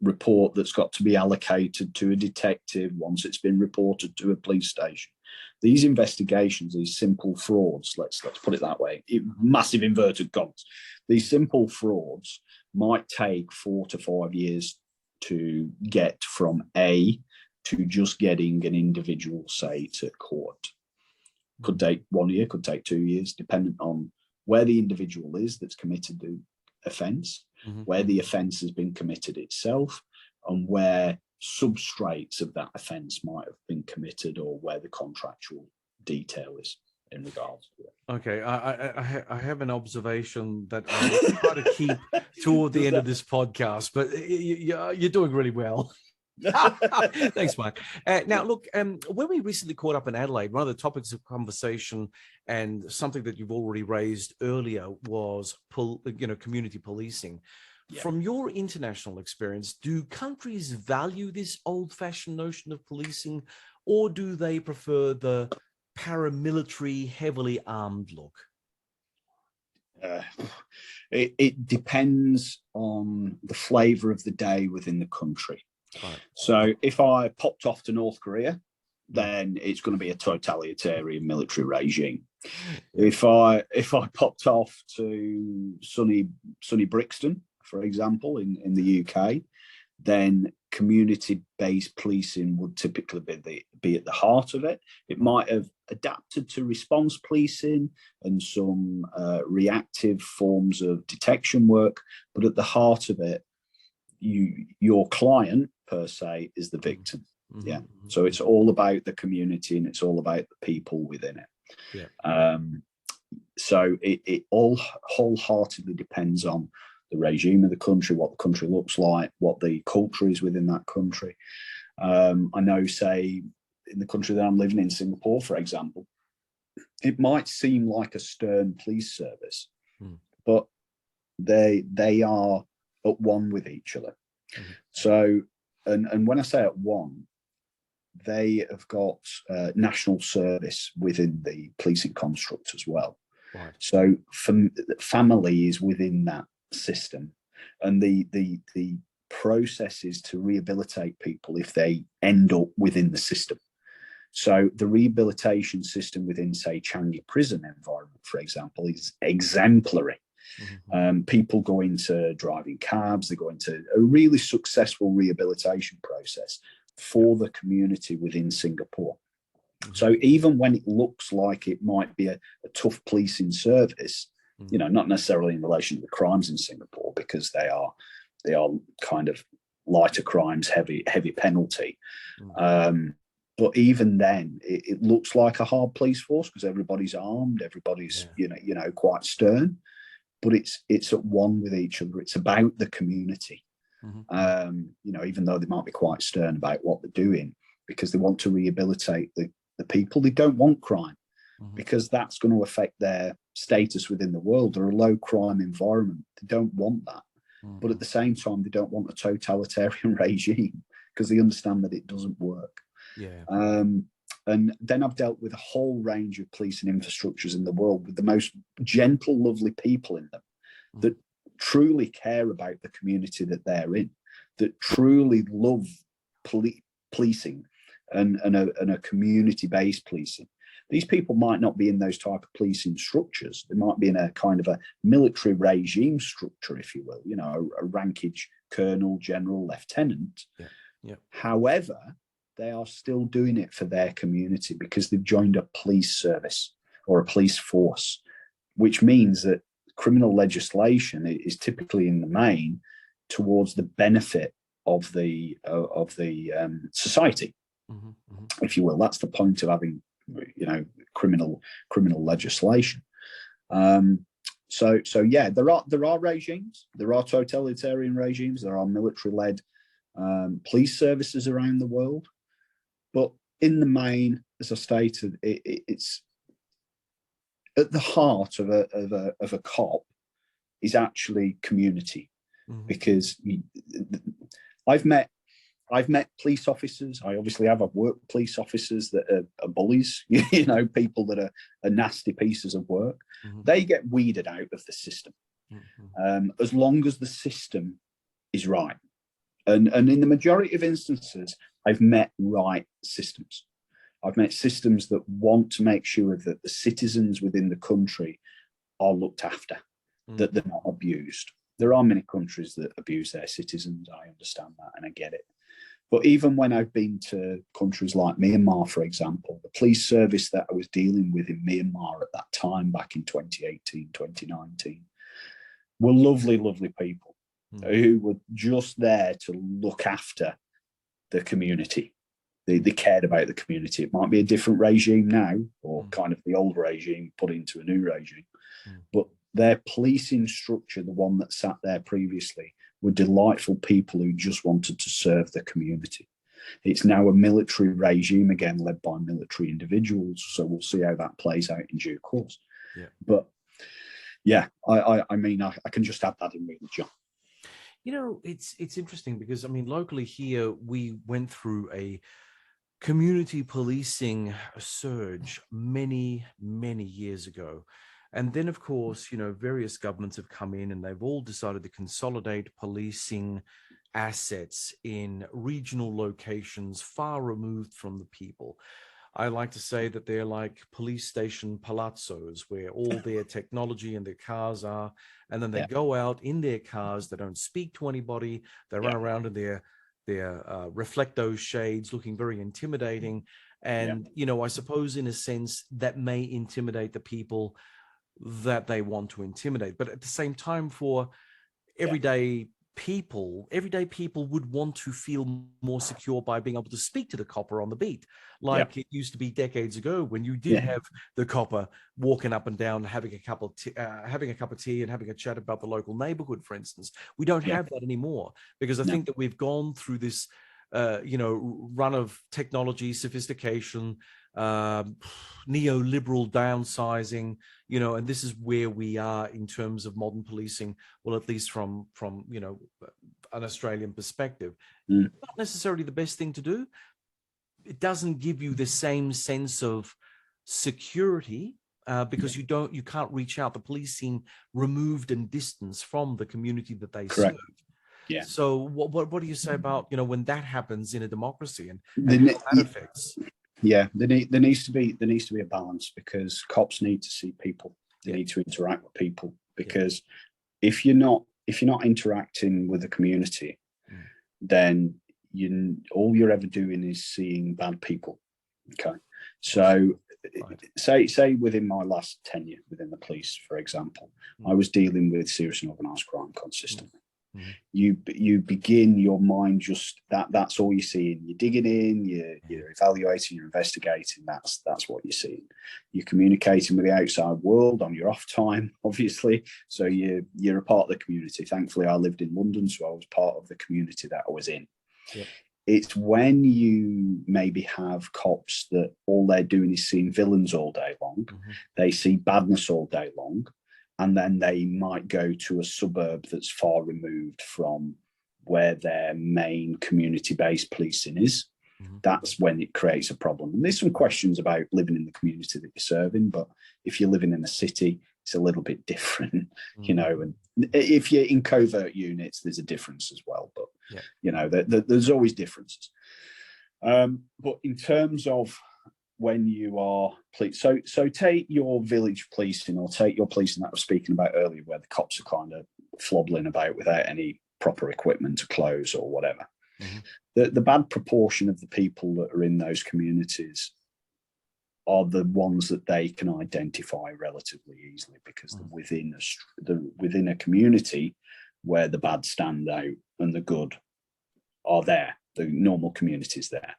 report that's got to be allocated to a detective once it's been reported to a police station. These investigations, these simple frauds, let's put it that way, massive inverted commas, these simple frauds might take 4 to 5 years to get from A to just getting an individual, say, to court. Could take 1 year, could take 2 years, depending on where the individual is that's committed the offence, where the offence has been committed itself, and where substrates of that offence might have been committed, or where the contractual detail is in regards to it. Okay, I have an observation that I'll try to keep toward the end of this podcast, but you're doing really well. Thanks, Mike. Now, look, when we recently caught up in Adelaide, one of the topics of conversation, and something that you've already raised earlier, was community policing. Yeah. From your international experience, do countries value this old-fashioned notion of policing, or do they prefer the paramilitary, heavily armed look? It depends on the flavour of the day within the country. Right. So if I popped off to North Korea, then it's going to be a totalitarian military regime. If I popped off to sunny Brixton, for example, in the UK, then community-based policing would typically be at the heart of it. It might have adapted to response policing and some reactive forms of detection work, but at the heart of it, your client per se is the victim. Yeah. So it's all about the community, and it's all about the people within it. Yeah. So it all wholeheartedly depends on the regime of the country, what the country looks like, what the culture is within that country. I know, say, in the country that I'm living in, Singapore, for example, it might seem like a stern police service, but they are at one with each other. So, and when I say at one, they have got national service within the policing construct as well. Right. So family is within that system, and the process is to rehabilitate people if they end up within the system. So the rehabilitation system within, say, Changi prison environment, for example, is exemplary. People go into driving cabs, they go into a really successful rehabilitation process for the community within Singapore. So even when it looks like it might be a tough policing service, you know, not necessarily in relation to the crimes in Singapore, because they are kind of lighter crimes, heavy penalty. But even then, it looks like a hard police force because everybody's armed, everybody's you know quite stern, but it's at one with each other. It's about the community. You know, even though they might be quite stern about what they're doing, because they want to rehabilitate the people. They don't want crime, because that's going to affect their status within the world. They're a low crime environment. They don't want that. But at the same time, they don't want a totalitarian regime, because they understand that it doesn't work. And then I've dealt with a whole range of policing infrastructures in the world with the most gentle, lovely people in them that truly care about the community that they're in, that truly love policing and a community-based policing. These people might not be in those type of policing structures. They might be in a kind of a military regime structure, if you will, you know, a rankage colonel, general, lieutenant. However, they are still doing it for their community because they've joined a police service or a police force, which means that criminal legislation is typically in the main towards the benefit of the society, if you will. That's the point of having, you know, criminal legislation. So yeah, there are regimes, there are totalitarian regimes, there are military-led police services around the world, but in the main, as I stated, it's at the heart of a cop is actually community, because I've met police officers. I obviously have. I've worked with police officers that are bullies, you know, people that are nasty pieces of work. They get weeded out of the system, as long as the system is right. And in the majority of instances, I've met right systems. I've met systems that want to make sure that the citizens within the country are looked after, that they're not abused. There are many countries that abuse their citizens. I understand that and I get it. But even when I've been to countries like Myanmar, for example, the police service that I was dealing with in Myanmar at that time, back in 2018, 2019, were lovely, lovely people who were just there to look after the community. They cared about the community. It might be a different regime now, or kind of the old regime put into a new regime, but their policing structure, the one that sat there previously, were delightful people who just wanted to serve the community. It's now a military regime, again, led by military individuals. So we'll see how that plays out in due course. But yeah, I mean, I can just add that in really, John. You know, it's interesting because, I mean, locally here, we went through a community policing surge many, many years ago. And then, of course, you know, various governments have come in and they've all decided to consolidate policing assets in regional locations far removed from the people. I like to say that they're like police station palazzos, where all their technology and their cars are, and then they go out in their cars. They don't speak to anybody. They run around in their reflecto shades, looking very intimidating. And, you know, I suppose in a sense that may intimidate the people that they want to intimidate. But at the same time, for everyday people would want to feel more secure by being able to speak to the copper on the beat, like it used to be decades ago, when you did have the copper walking up and down, having a cup of tea and having a chat about the local neighborhood, for instance. We don't have that anymore, because I think that we've gone through this you know, run of technology, sophistication, neoliberal downsizing, you know, and this is where we are in terms of modern policing. Well, at least from you know, an Australian perspective, not necessarily the best thing to do. It doesn't give you the same sense of security because you can't reach out. The police seem removed and distanced from the community that they serve. So what do you say about, you know, when that happens in a democracy and how that affects? There needs to be a balance, because cops need to see people. They need to interact with people. because if you're not interacting with the community, then all you're ever doing is seeing bad people. Okay, so say within my last tenure within the police, for example, I was dealing with serious and organised crime consistently. You begin, your mind just that's all you're seeing. You're digging in, you're evaluating, you're investigating. That's what you're seeing. You're communicating with the outside world on your off time, obviously. So you're a part of the community. Thankfully, I lived in London, so I was part of the community that I was in. Yep. It's when you maybe have cops that all they're doing is seeing villains all day long. They see badness all day long. And then they might go to a suburb that's far removed from where their main community-based policing is. That's when it creates a problem. And there's some questions about living in the community that you're serving, but if you're living in a city, it's a little bit different, you know. And if you're in covert units, there's a difference as well. But you know, there's always differences. But in terms of when you are police, so take your village policing, or take your policing that I was speaking about earlier, where the cops are kind of flobbling about without any proper equipment or clothes or whatever. The bad proportion of the people that are in those communities are the ones that they can identify relatively easily, because they're within a community where the bad stand out and the good are there. The normal community is there.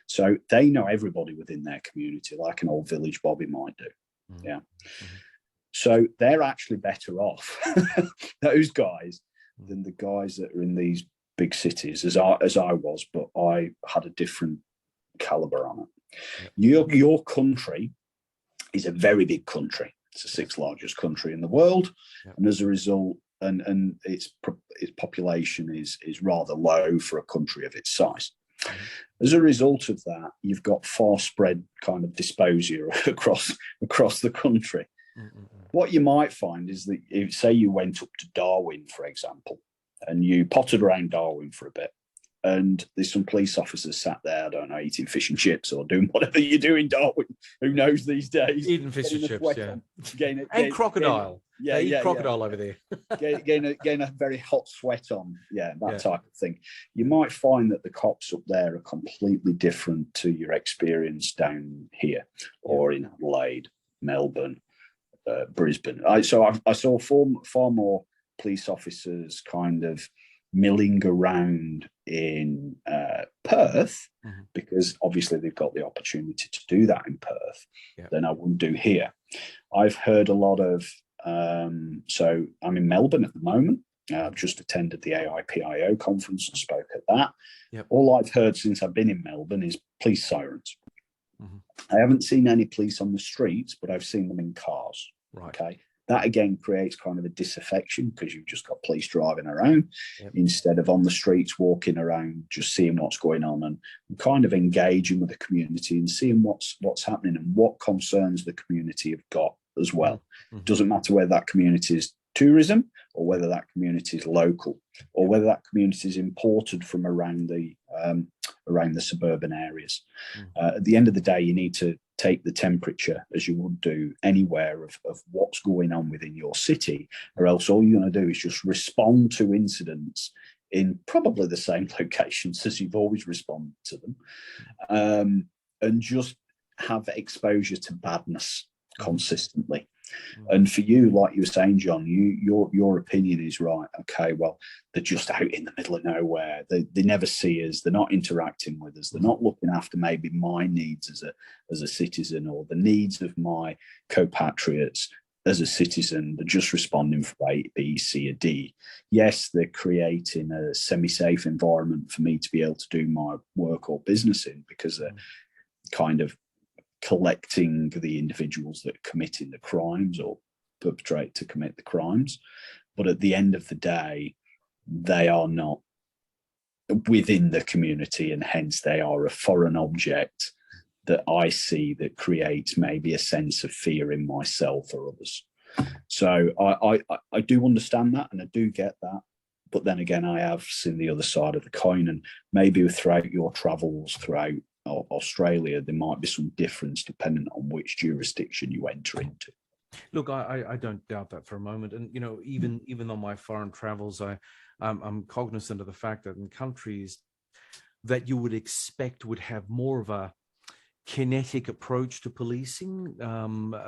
So they know everybody within their community, like an old village Bobby might do. So they're actually better off, those guys, than the guys that are in these big cities, as I was, but I had a different caliber on it. Your country is a very big country. It's the 6th largest country in the world, and as a result, and its population is rather low for a country of its size. As a result of that, you've got far spread kind of dysplasia across the country. What you might find is that, if, say you went up to Darwin, for example, and you potted around Darwin for a bit, and there's some police officers sat there, I don't know, eating fish and chips or doing whatever you do in Darwin. Who knows these days? Eating fish and chips, and crocodile. They eat crocodile over there. getting a very hot sweat on, that type of thing. You might find that the cops up there are completely different to your experience down here, or in Adelaide, Melbourne, Brisbane. I saw far more police officers kind of milling around in Perth, because obviously they've got the opportunity to do that in Perth, than I wouldn't do here. I've heard a lot of, so I'm in Melbourne at the moment. I've just attended the AIPIO conference and spoke at that. All I've heard since I've been in Melbourne is police sirens. I haven't seen any police on the streets, but I've seen them in cars. Okay. That again creates kind of a disaffection, because you've just got police driving around instead of on the streets walking around, just seeing what's going on and kind of engaging with the community and seeing what's happening and what concerns the community have got as well. Doesn't matter whether that community is tourism, or whether that community is local, or whether that community is imported from around the suburban areas. At the end of the day, you need to take the temperature, as you would do anywhere, of what's going on within your city, or else all you're going to do is just respond to incidents in probably the same locations as you've always responded to them, and just have exposure to badness consistently. And for you, like you were saying, John, your opinion is right. Okay, well, they're just out in the middle of nowhere. They never see us. They're not interacting with us. They're not looking after maybe my needs as a citizen, or the needs of my compatriots as a citizen. They're just responding for A, B, C, or D. Yes, they're creating a semi-safe environment for me to be able to do my work or business in, because they're kind of collecting the individuals that are committing the crimes or perpetrate to commit the crimes. But at the end of the day, they are not within the community, and hence they are a foreign object that I see that creates maybe a sense of fear in myself or others. So I do understand that, and I do get that. But then again, I have seen the other side of the coin, and maybe throughout your travels throughout Australia, there might be some difference depending on which jurisdiction you enter into. Look, I don't doubt that for a moment. And, you know, even on my foreign travels, I'm cognizant of the fact that in countries that you would expect would have more of a kinetic approach to policing,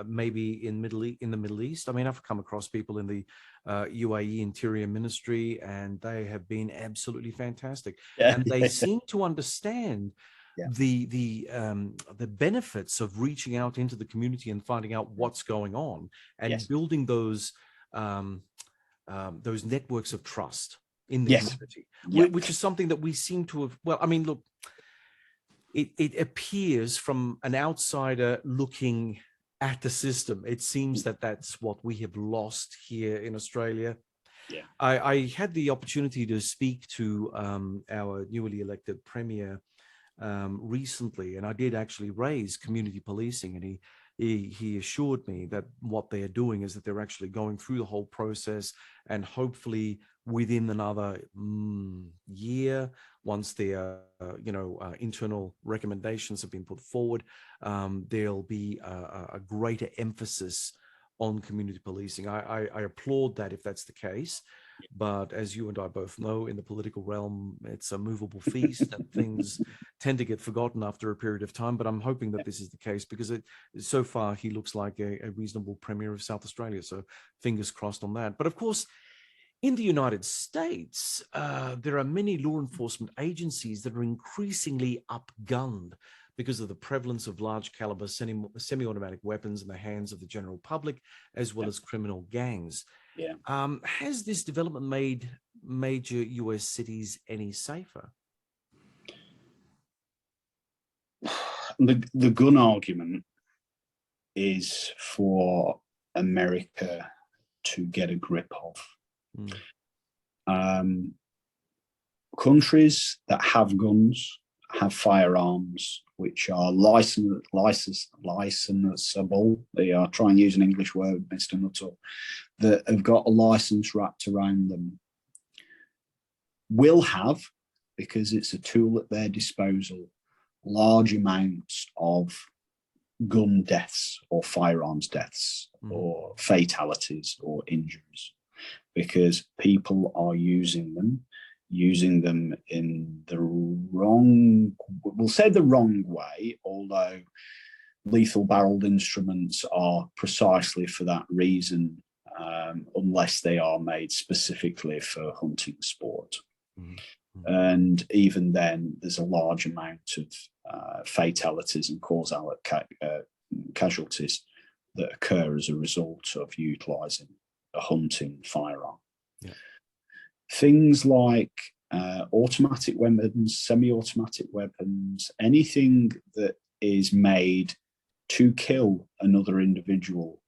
maybe in the Middle East. I mean, I've come across people in the UAE Interior Ministry, and they have been absolutely fantastic. Yeah, And they seem to understand yeah, the benefits of reaching out into the community and finding out what's going on and yes, building those networks of trust in the yes, community, yeah, which is something that we seem to have. Well, I mean, look, it appears from an outsider looking at the system, it seems that that's what we have lost here in Australia. yeah, I had the opportunity to speak to our newly elected premier recently, and I did actually raise community policing, and he assured me that what they are doing is that they're actually going through the whole process, and hopefully within another year, once their internal recommendations have been put forward, there'll be a greater emphasis on community policing. I applaud that if that's the case. But as you and I both know, in the political realm, it's a movable feast and things tend to get forgotten after a period of time. But I'm hoping that this is the case because so far he looks like a reasonable premier of South Australia. So fingers crossed on that. But of course, in the United States, there are many law enforcement agencies that are increasingly outgunned because of the prevalence of large caliber semi-automatic weapons in the hands of the general public, as well as criminal gangs. yeah. Has this development made major US cities any safer? The gun argument is for America to get a grip of. Countries that have guns have firearms which are licensable. They are trying to use an English word, Mr. Nuttall, that have got a license wrapped around them. Will have, because it's a tool at their disposal, large amounts of gun deaths or firearms deaths or fatalities or injuries, because people are using them in the wrong, we'll say the wrong way, although lethal barreled instruments are precisely for that reason, unless they are made specifically for hunting sport. And even then, there's a large amount of fatalities and causal casualties that occur as a result of utilising a hunting firearm. Yeah. Things like automatic weapons, semi-automatic weapons, anything that is made to kill another individual,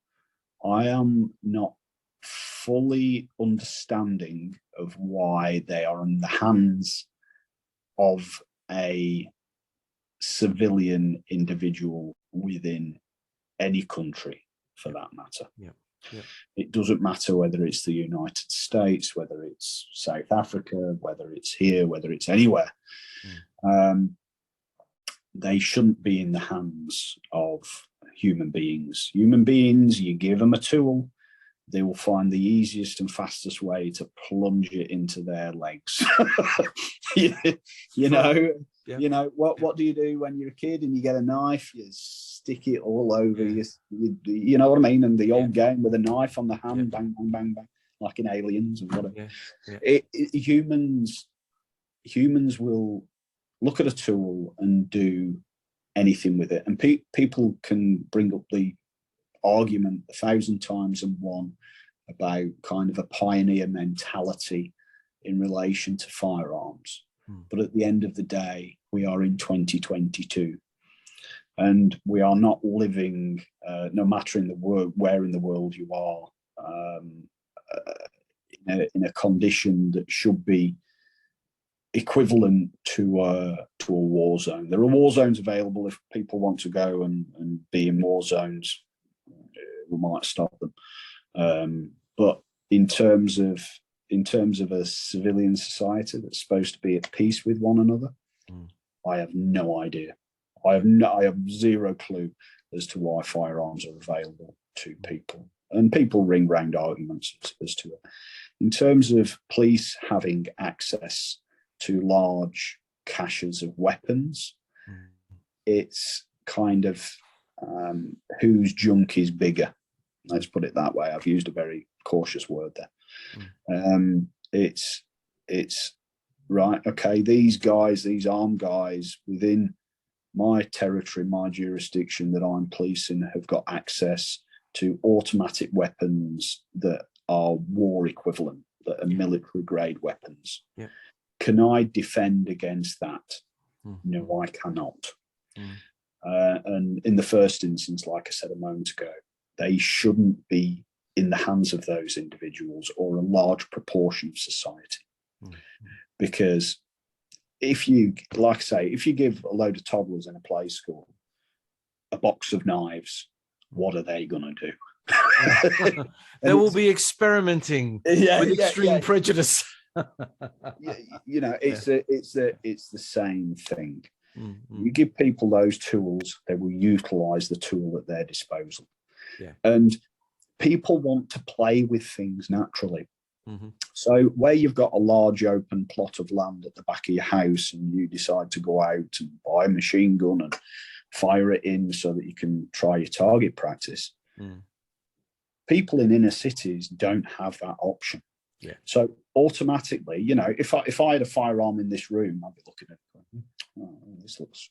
I am not fully understanding of why they are in the hands of a civilian individual within any country, for that matter. Yeah. Yeah. It doesn't matter whether it's the United States, whether it's South Africa, whether it's here, whether it's anywhere. They shouldn't be in the hands of human beings. Human beings, you give them a tool, they will find the easiest and fastest way to plunge it into their legs. you know, what do you do when you're a kid and you get a knife? You stick it all over you know what I mean? And the old game with a knife on the hand, bang, bang, bang, bang, like in Aliens and whatever. Humans will look at a tool and do anything with it. And people can bring up the argument 1,000 times and one about kind of a pioneer mentality in relation to firearms. But at the end of the day, we are in 2022, and we are not living, no matter in the world, where in the world you are, in a condition that should be equivalent to a war zone. There are war zones available if people want to go and be in war zones. We might stop them, but in terms of a civilian society that's supposed to be at peace with one another, I have no idea. I have zero clue. as to why firearms are available to people. And people ring round arguments as to it. In terms of police having access to large caches of weapons, it's kind of whose junk is bigger. Let's put it that way. I've used a very cautious word there. It's right. Okay, these guys, these armed guys within my territory, my jurisdiction that I'm policing, have got access to automatic weapons that are war equivalent, that are military grade weapons. Yeah. Can I defend against that? No, I cannot. And in the first instance, like I said a moment ago, they shouldn't be in the hands of those individuals or a large proportion of society. Because if you, like I say, if you give a load of toddlers in a play school a box of knives, what are they going to do? They will be experimenting with extreme prejudice. It's the same thing. You give people those tools, they will utilize the tool at their disposal. And people want to play with things naturally. So where you've got a large open plot of land at the back of your house and you decide to go out and buy a machine gun and fire it in so that you can try your target practice, people in inner cities don't have that option. So automatically, if I had a firearm in this room, I'd be looking at it going, this looks,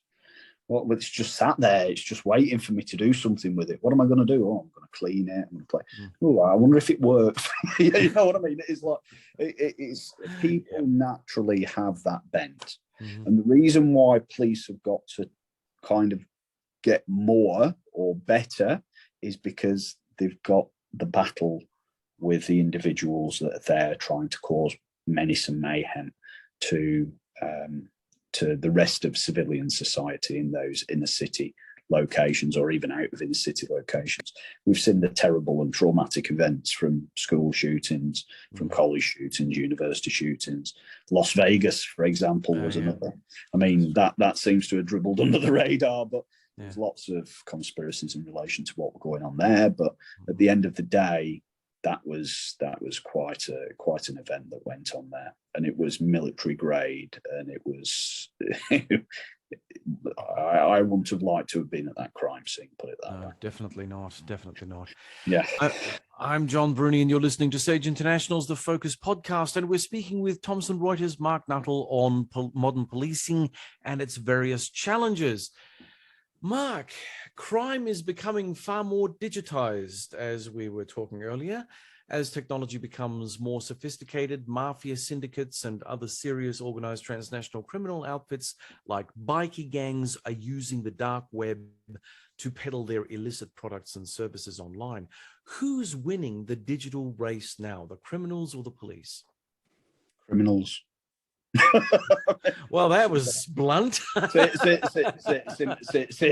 well, it's just sat there. It's just waiting for me to do something with it. What am I going to do? Oh, I'm going to clean it. I'm going to play. Oh, I wonder if it works. You know what I mean? It's like, it's people naturally have that bent. And the reason why police have got to kind of get more or better is because they've got the battle with the individuals that are there trying to cause menace and mayhem to the rest of civilian society in those inner city locations or even out of inner city locations. We've seen the terrible and traumatic events from school shootings, from college shootings, university shootings. Las Vegas, for example, was another. I mean, that seems to have dribbled under the radar, but there's lots of conspiracies in relation to what was going on there. But at the end of the day, that was quite an event that went on there, and it was military grade, and it was. I wouldn't have liked to have been at that crime scene. Put it that way. Definitely not. Definitely not. Yeah. I'm John Bruni, and you're listening to Sage International's The Focus podcast, and we're speaking with Thomson Reuters' Mark Nuttall on modern policing and its various challenges. Mark, crime is becoming far more digitized, as we were talking earlier. As technology becomes more sophisticated, mafia syndicates and other serious organized transnational criminal outfits like bikie gangs are using the dark web to peddle their illicit products and services online. Who's winning the digital race now, the criminals or the police? Criminals. Well, that was blunt.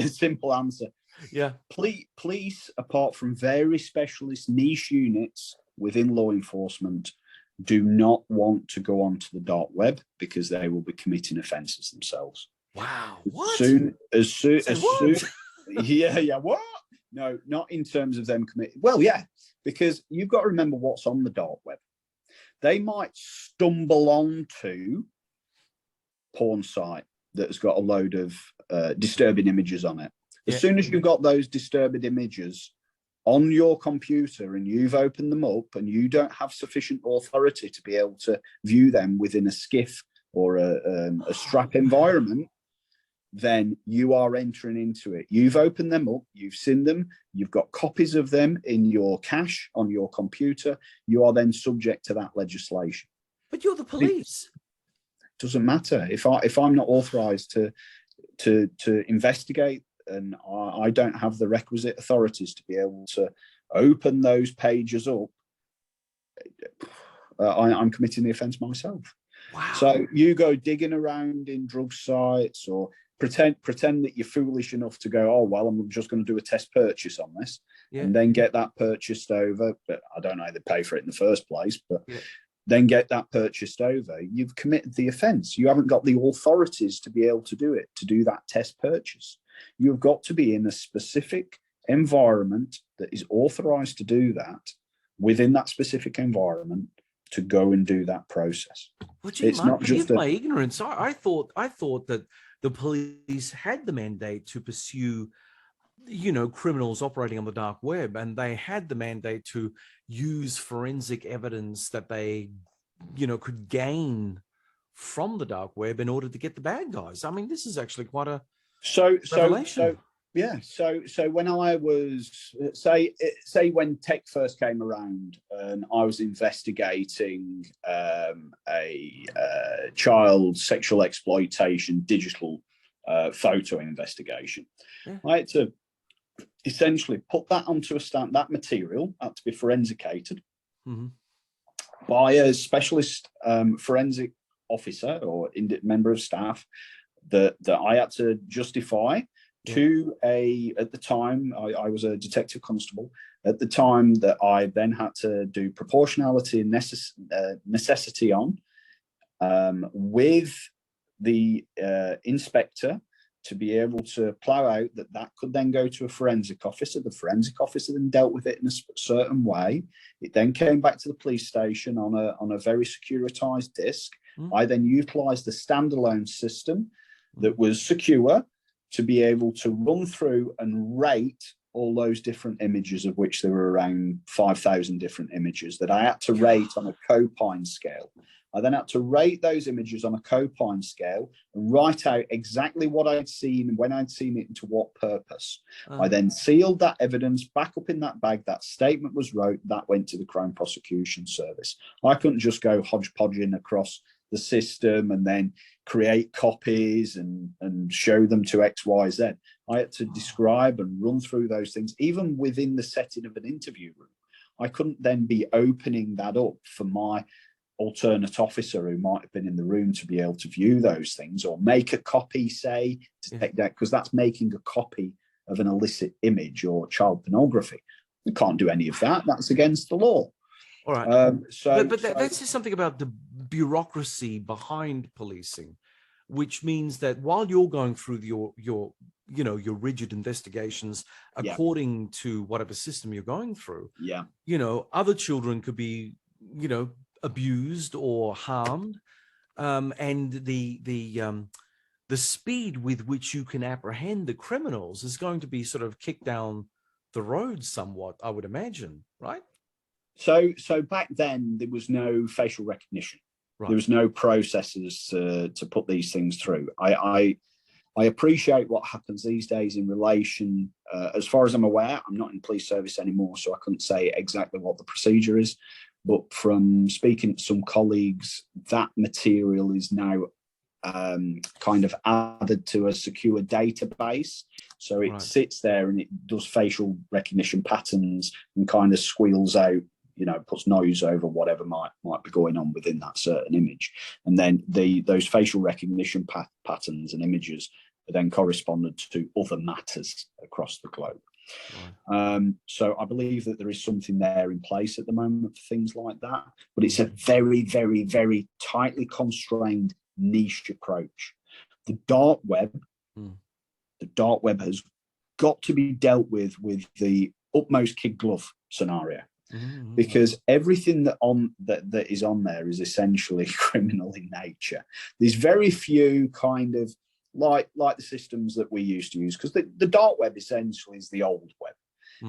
Simple answer. Yeah. Police, apart from very specialist niche units within law enforcement, do not want to go onto the dark web because they will be committing offences themselves. Wow. What? As soon. Yeah. What? No, not in terms of them committing. Well, yeah, because you've got to remember what's on the dark web. They might stumble onto porn site that has got a load of disturbing images on it. As soon as you've got those disturbing images on your computer and you've opened them up and you don't have sufficient authority to be able to view them within a SCIF or a strap environment, then you are entering into it. You've opened them up, you've seen them, you've got copies of them in your cache on your computer. You are then subject to that legislation. But you're the police. It doesn't matter if I'm not authorized to investigate, and I don't have the requisite authorities to be able to open those pages up. I'm committing the offence myself. Wow. So you go digging around in drug sites or pretend that you're foolish enough to go, oh, well, I'm just going to do a test purchase on this and then get that purchased over. But I don't know how they pay for it in the first place, but then get that purchased over. You've committed the offence. You haven't got the authorities to be able to do it, to do that test purchase. You've got to be in a specific environment that is authorized to do that within that specific environment to go and do that process. Well, gee, It's Mark, not just my ignorance. I thought that the police had the mandate to pursue, criminals operating on the dark web, and they had the mandate to use forensic evidence that they, could gain from the dark web in order to get the bad guys. I mean, this is actually quite a revelation. So when I was say when tech first came around and I was investigating a child sexual exploitation digital photo investigation, I had to essentially put that onto a stand. That material had to be forensicated by a specialist forensic officer or member of staff that I had to justify to at the time, I was a detective constable. At the time that I then had to do proportionality and necessity on with the inspector to be able to plow out that could then go to a forensic officer. The forensic officer then dealt with it in a certain way. It then came back to the police station on a very securitized disk. I then utilized the standalone system that was secure to be able to run through and rate all those different images, of which there were around 5,000 different images that I had to rate on a copine scale. I then had to rate those images on a copine scale and write out exactly what I'd seen, when I'd seen it, and to what purpose. I then sealed that evidence back up in that bag. That statement was wrote, that went to the Crown Prosecution Service. I couldn't just go hodgepodging across the system and then create copies and show them to XYZ. I had to describe and run through those things, even within the setting of an interview room. I couldn't then be opening that up for my alternate officer who might have been in the room to be able to view those things, or make a copy, say, to take that, because that's making a copy of an illicit image or child pornography. You can't do any of that. That's against the law. All right. But that says something about the bureaucracy behind policing, which means that while you're going through your rigid investigations according to whatever system you're going through, other children could be, abused or harmed, and the speed with which you can apprehend the criminals is going to be sort of kicked down the road somewhat, I would imagine, right? So back then there was no facial recognition. Right. There was no processes to put these things through. I appreciate what happens these days in relation, as far as I'm aware, I'm not in police service anymore, so I couldn't say exactly what the procedure is. But from speaking to some colleagues, that material is now kind of added to a secure database. So it sits there and it does facial recognition patterns and kind of squeals out, puts noise over whatever might be going on within that certain image. And then those facial recognition patterns and images are then corresponded to other matters across the globe. Right. So I believe that there is something there in place at the moment for things like that, but it's a very, very, very tightly constrained niche approach. The dark web has got to be dealt with the utmost kid glove scenario. Because everything that is on there is essentially criminal in nature. There's very few kind of like the systems that we used to use, because the dark web essentially is the old web.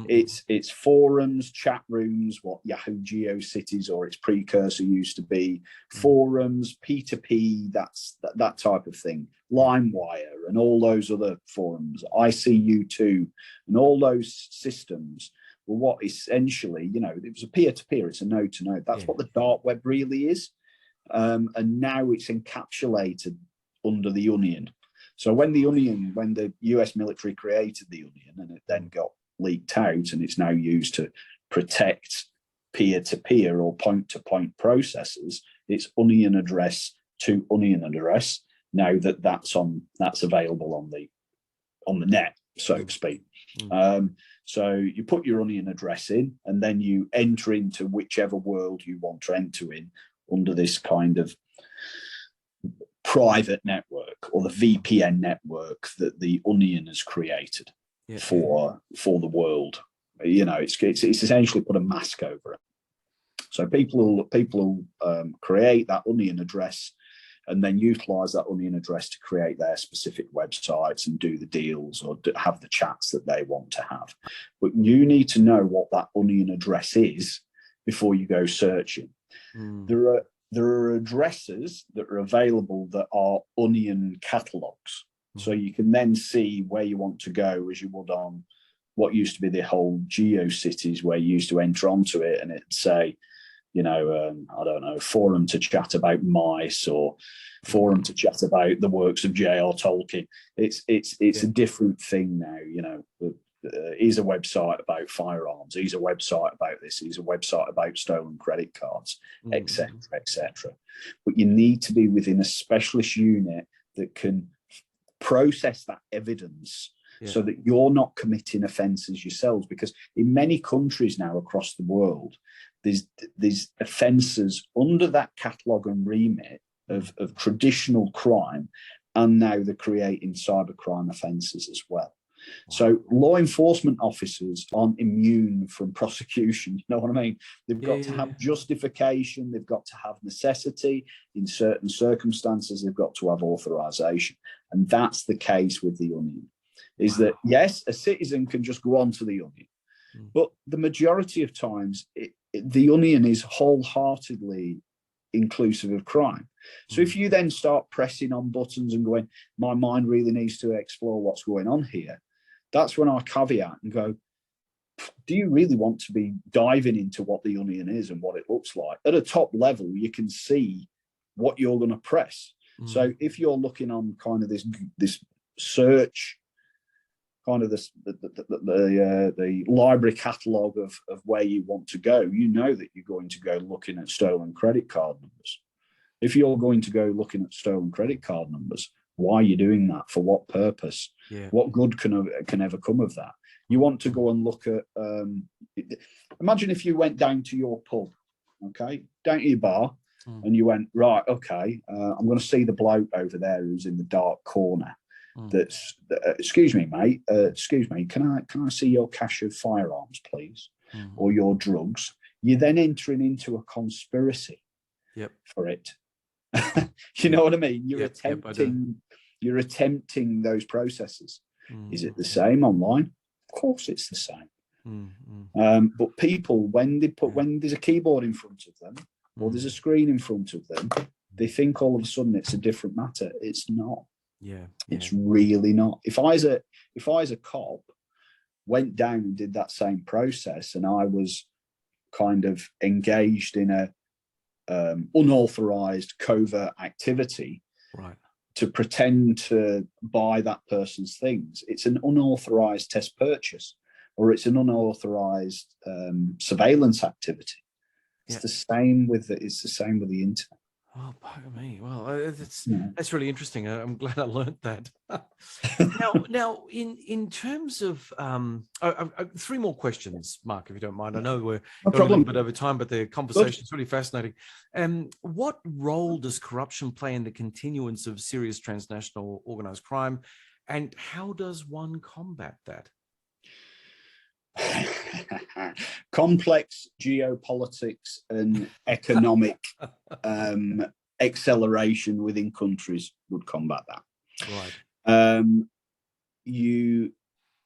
It's forums, chat rooms, what Yahoo GeoCities or its precursor used to be, forums, P2P, that type of thing, LimeWire and all those other forums, ICU2 and all those systems. Well, what essentially, it was a peer-to-peer, it's a node-to-node. That's what the dark web really is. And now it's encapsulated under the Onion. So when the US military created the Onion and it then got leaked out and it's now used to protect peer-to-peer or point-to-point processes, it's Onion address to Onion address now that's available on the net, so to speak. So you put your Onion address in and then you enter into whichever world you want to enter in under this kind of private network or the VPN network that the Onion has created for the world. You know, it's essentially put a mask over it. So people will create that Onion address and then utilize that Onion address to create their specific websites and do the deals or have the chats that they want to have. But you need to know what that Onion address is before you go searching. There are addresses that are available that are Onion catalogs. So you can then see where you want to go, as you would on what used to be the whole GeoCities, where you used to enter onto it and it'd say, you know, I don't know, forum to chat about mice or forum to chat about the works of J.R. Tolkien. It's a different thing now, you know. Here's a website about firearms. Here's a website about this. Here's a website about stolen credit cards, etc., etc. But you need to be within a specialist unit that can process that evidence so that you're not committing offences yourselves. Because in many countries now across the world, there's offences under that catalogue and remit of traditional crime, and now they're creating cybercrime offences as well. So law enforcement officers aren't immune from prosecution. You know what I mean? They've got to have justification. They've got to have necessity. In certain circumstances, they've got to have authorization. And that's the case with the Onion, is that, yes, a citizen can just go on to the Onion. But the majority of times, the Onion is wholeheartedly inclusive of crime. So if you then start pressing on buttons and going, my mind really needs to explore what's going on here, that's when I caveat and go, do you really want to be diving into what the Onion is and what it looks like? At a top level, you can see what you're going to press. So if you're looking on kind of this search, kind of the library catalogue of where you want to go, you know that you're going to go looking at stolen credit card numbers. If you're going to go looking at stolen credit card numbers, why are you doing that? For what purpose? What good can ever come of that? You want to go and look at, imagine if you went down to your pub, okay, down to your bar, and you went, right, okay, I'm going to see the bloke over there who's in the dark corner. Excuse me, mate, excuse me, can I see your cache of firearms, please? Or your drugs? You're then entering into a conspiracy for it. You know what I mean? You're attempting those processes. Is it the same online? Of course it's the same. But people, when there's a keyboard in front of them or there's a screen in front of them, they think all of a sudden it's a different matter. It's not. It's really not. If I as a cop went down and did that same process and I was kind of engaged in a unauthorized covert activity to pretend to buy that person's things, it's an unauthorized test purchase or it's an unauthorized surveillance activity. It's the same with the internet. Oh, pardon me. Well, that's really interesting. I'm glad I learned that. now, in terms of three more questions, Mark, if you don't mind. I know we're going a little bit over time, but the conversation is really fascinating. What role does corruption play in the continuance of serious transnational organized crime, and how does one combat that? Complex geopolitics and economic acceleration within countries would combat that. You,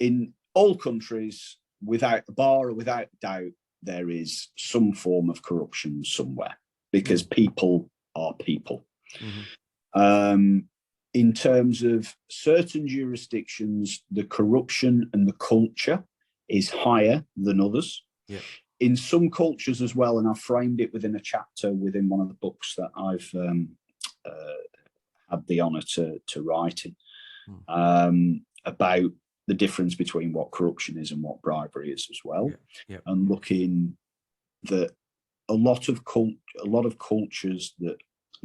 in all countries, without a bar or without doubt, there is some form of corruption somewhere because people are people. In terms of certain jurisdictions, the corruption and the culture is higher than others. In some cultures as well, and I've framed it within a chapter within one of the books that I've had the honour to write in, about the difference between what corruption is and what bribery is as well, and looking that a lot of cultures that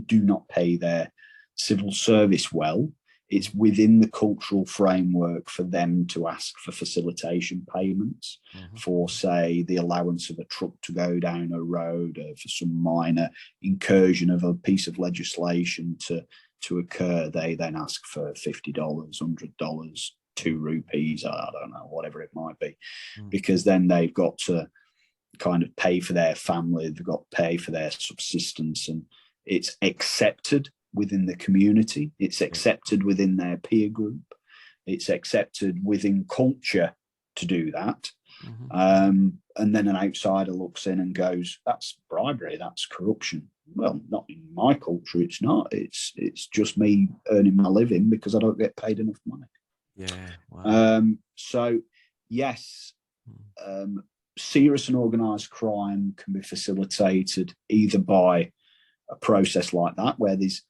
do not pay their civil service well, it's within the cultural framework for them to ask for facilitation payments for, say, the allowance of a truck to go down a road, for some minor incursion of a piece of legislation to to occur, they then ask for $50, $100, 2 rupees, I don't know, whatever it might be, because then they've got to kind of pay for their family, they've got to pay for their subsistence, and it's accepted within the community, it's accepted within their peer group, it's accepted within culture to do that. And then an outsider looks in and goes, that's bribery, that's corruption. Well, not in my culture, it's not. It's just me earning my living because I don't get paid enough money. Yeah. Wow. So, yes, serious and organised crime can be facilitated either by a process like that, where there's,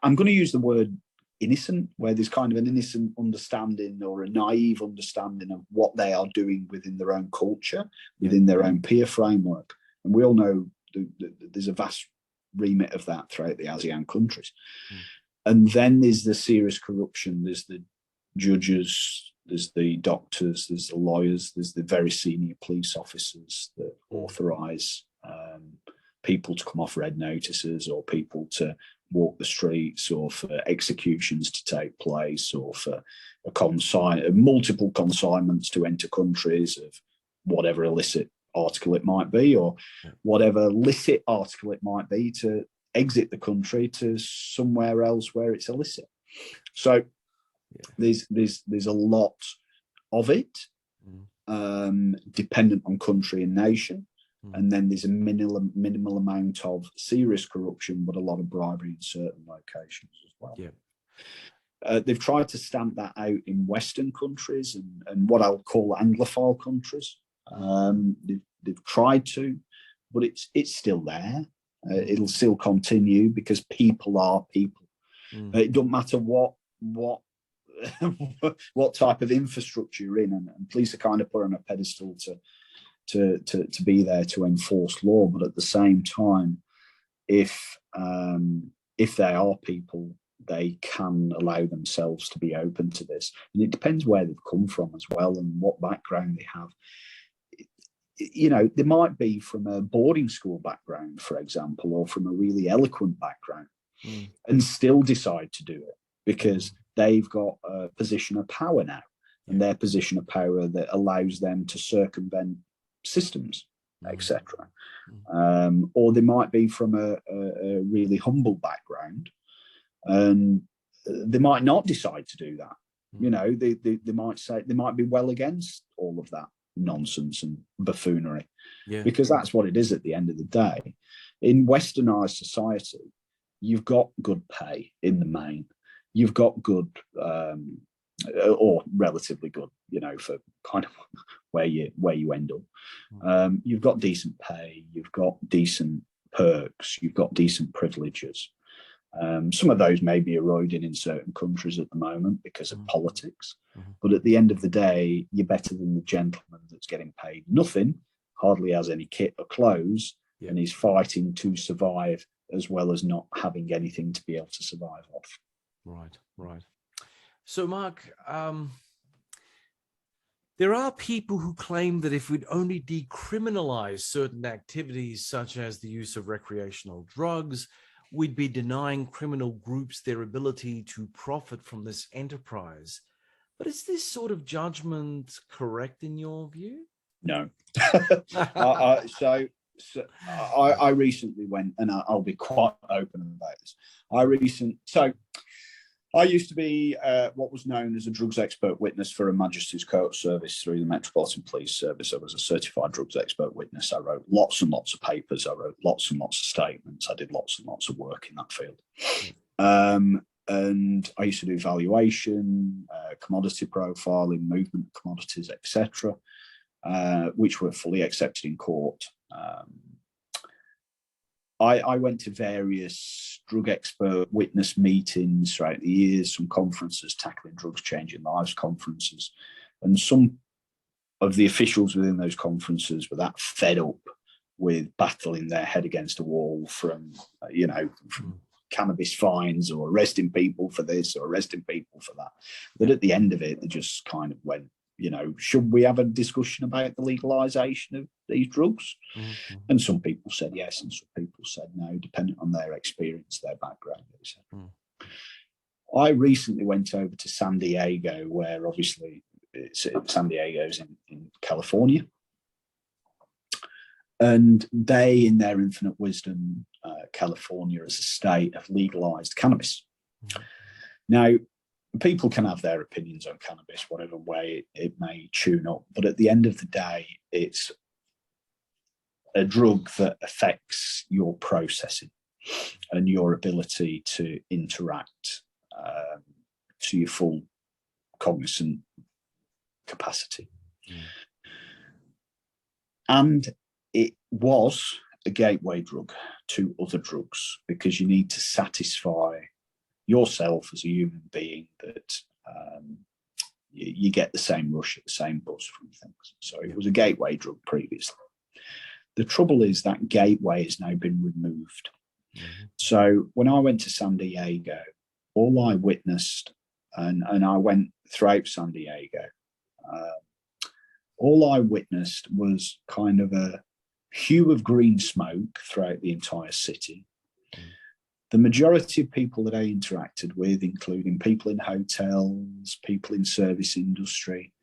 I'm going to use the word innocent, where there's kind of an innocent understanding or a naive understanding of what they are doing within their own culture, within their own peer framework. And we all know there's a vast remit of that throughout the ASEAN countries. And then there's the serious corruption, there's the judges, there's the doctors, there's the lawyers, there's the very senior police officers that authorise people to come off red notices, or people to walk the streets, or for executions to take place, or for multiple consignments to enter countries of whatever illicit article it might be, or whatever licit article it might be, to exit the country to somewhere else where it's illicit. So there's a lot of it, dependent on country and nation. And then there's a minimal amount of serious corruption, but a lot of bribery in certain locations as well. They've tried to stamp that out in Western countries and what I'll call Anglophile countries. They've tried to, but it's still there. It'll still continue because people are people. It doesn't matter what what type of infrastructure you're in, and police are kind of put on a pedestal to be there to enforce law, but at the same time, if they are people, they can allow themselves to be open to this. And it depends where they've come from as well and what background they have. You know, they might be from a boarding school background, for example, or from a really eloquent background, and still decide to do it because they've got a position of power now, and their position of power that allows them to circumvent systems, etc. Or they might be from a really humble background, and they might not decide to do that. You know, they might say, they might be well against all of that nonsense and buffoonery, because that's what it is at the end of the day. In westernized society, you've got good pay in the main, you've got good or relatively good, you know, for kind of where you end up. You've got decent pay, you've got decent perks, you've got decent privileges. Some of those may be eroding in certain countries at the moment because of politics. But at the end of the day, you're better than the gentleman that's getting paid nothing, hardly has any kit or clothes, and he's fighting to survive as well as not having anything to be able to survive off. Right. So, Mark, there are people who claim that if we'd only decriminalize certain activities, such as the use of recreational drugs, we'd be denying criminal groups their ability to profit from this enterprise. But is this sort of judgment correct in your view? No. I recently went, and I'll be quite open about this. I used to be what was known as a drugs expert witness for Her Majesty's Court Service through the Metropolitan Police Service. I was a certified drugs expert witness. I wrote lots and lots of papers. I wrote lots and lots of statements. I did lots and lots of work in that field. And I used to do valuation, commodity profiling, movement of commodities, etc., which were fully accepted in court. I went to various drug expert witness meetings throughout the years, some conferences, Tackling Drugs, Changing Lives conferences, and some of the officials within those conferences were that fed up with battling their head against a wall from cannabis fines or arresting people for this or arresting people for that. But at the end of it, they just kind of went, you know, should we have a discussion about the legalization of these drugs? And some people said yes, and some people said no, depending on their experience, their background, etc. I recently went over to San Diego, where obviously San Diego's in California. And they, in their infinite wisdom, California as a state, have legalized cannabis. Mm-hmm. Now, people can have their opinions on cannabis, whatever way it may tune up. But at the end of the day, it's a drug that affects your processing and your ability to interact to your full cognizant capacity. Mm. And it was a gateway drug to other drugs, because you need to satisfy yourself as a human being that you get the same rush, the same buzz from things. So it was a gateway drug previously. The trouble is that gateway has now been removed. Mm-hmm. So when I went to San Diego, all I witnessed, and I went throughout San Diego, all I witnessed was kind of a hue of green smoke throughout the entire city. Mm. The majority of people that I interacted with, including people in hotels, people in service industry,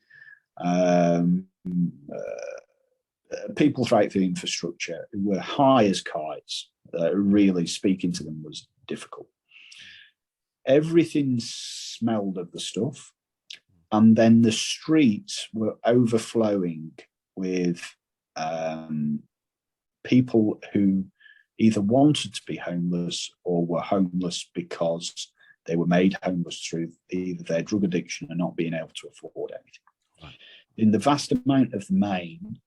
people throughout the infrastructure, who were high as kites. Really speaking to them was difficult. Everything smelled of the stuff, and then the streets were overflowing with people who either wanted to be homeless or were homeless because they were made homeless through either their drug addiction or not being able to afford anything. Right. In the vast amount of the Maine,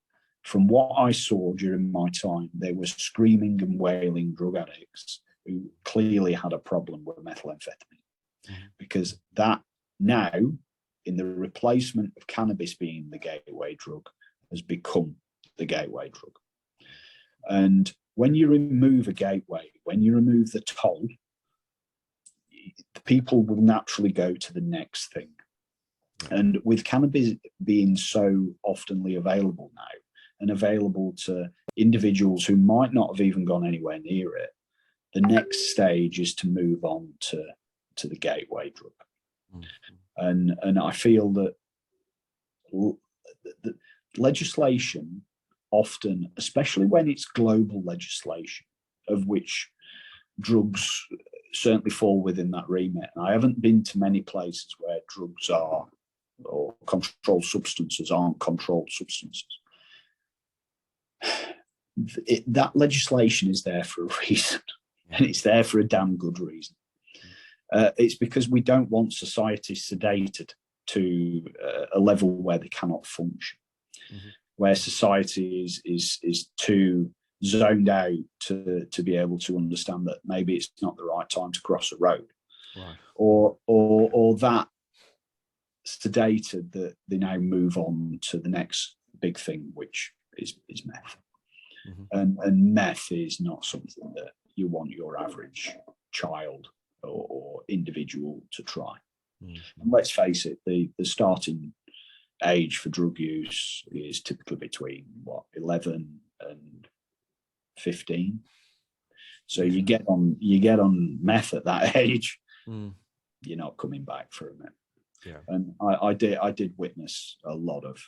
from what I saw during my time, there were screaming and wailing drug addicts who clearly had a problem with methamphetamine. Mm-hmm. Because that now, in the replacement of cannabis being the gateway drug, has become the gateway drug. And when you remove a gateway, when you remove the toll, the people will naturally go to the next thing. And with cannabis being so oftenly available now, and available to individuals who might not have even gone anywhere near it, the next stage is to move on to the gateway drug. Mm-hmm. And I feel that the legislation often, especially when it's global legislation, of which drugs certainly fall within that remit. And I haven't been to many places where drugs are, or controlled substances aren't controlled substances. That legislation is there for a reason, and it's there for a damn good reason. It's because we don't want society sedated to a level where they cannot function, mm-hmm. where society is too zoned out to be able to understand that maybe it's not the right time to cross a road, right. or that sedated that they now move on to the next big thing, which is meth. Mm-hmm. And meth is not something that you want your average child or individual to try. Mm-hmm. And let's face it, the starting age for drug use is typically between 11 and 15. So you get on meth at that age, you're not coming back for a minute. Yeah. And I did witness a lot of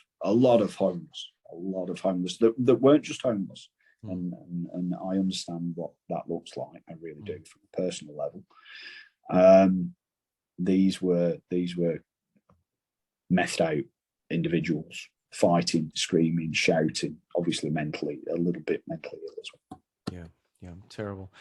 homeless that weren't just homeless, and I understand what that looks like. I really do, from a personal level. These were methed out individuals, fighting, screaming, shouting, obviously a little bit mentally ill as well. Yeah, terrible.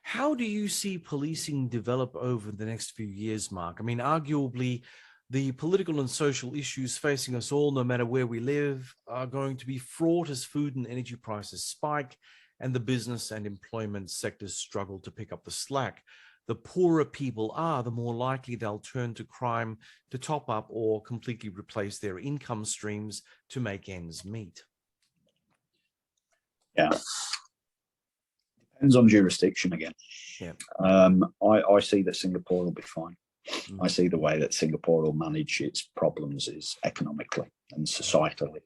How do you see policing develop over the next few years, Mark? I mean, arguably, the political and social issues facing us all, no matter where we live, are going to be fraught as food and energy prices spike and the business and employment sectors struggle to pick up the slack. The poorer people are, the more likely they'll turn to crime to top up or completely replace their income streams to make ends meet. Yeah. Depends on jurisdiction again. Yeah. I see that Singapore will be fine. I see the way that Singapore will manage its problems is economically and societally.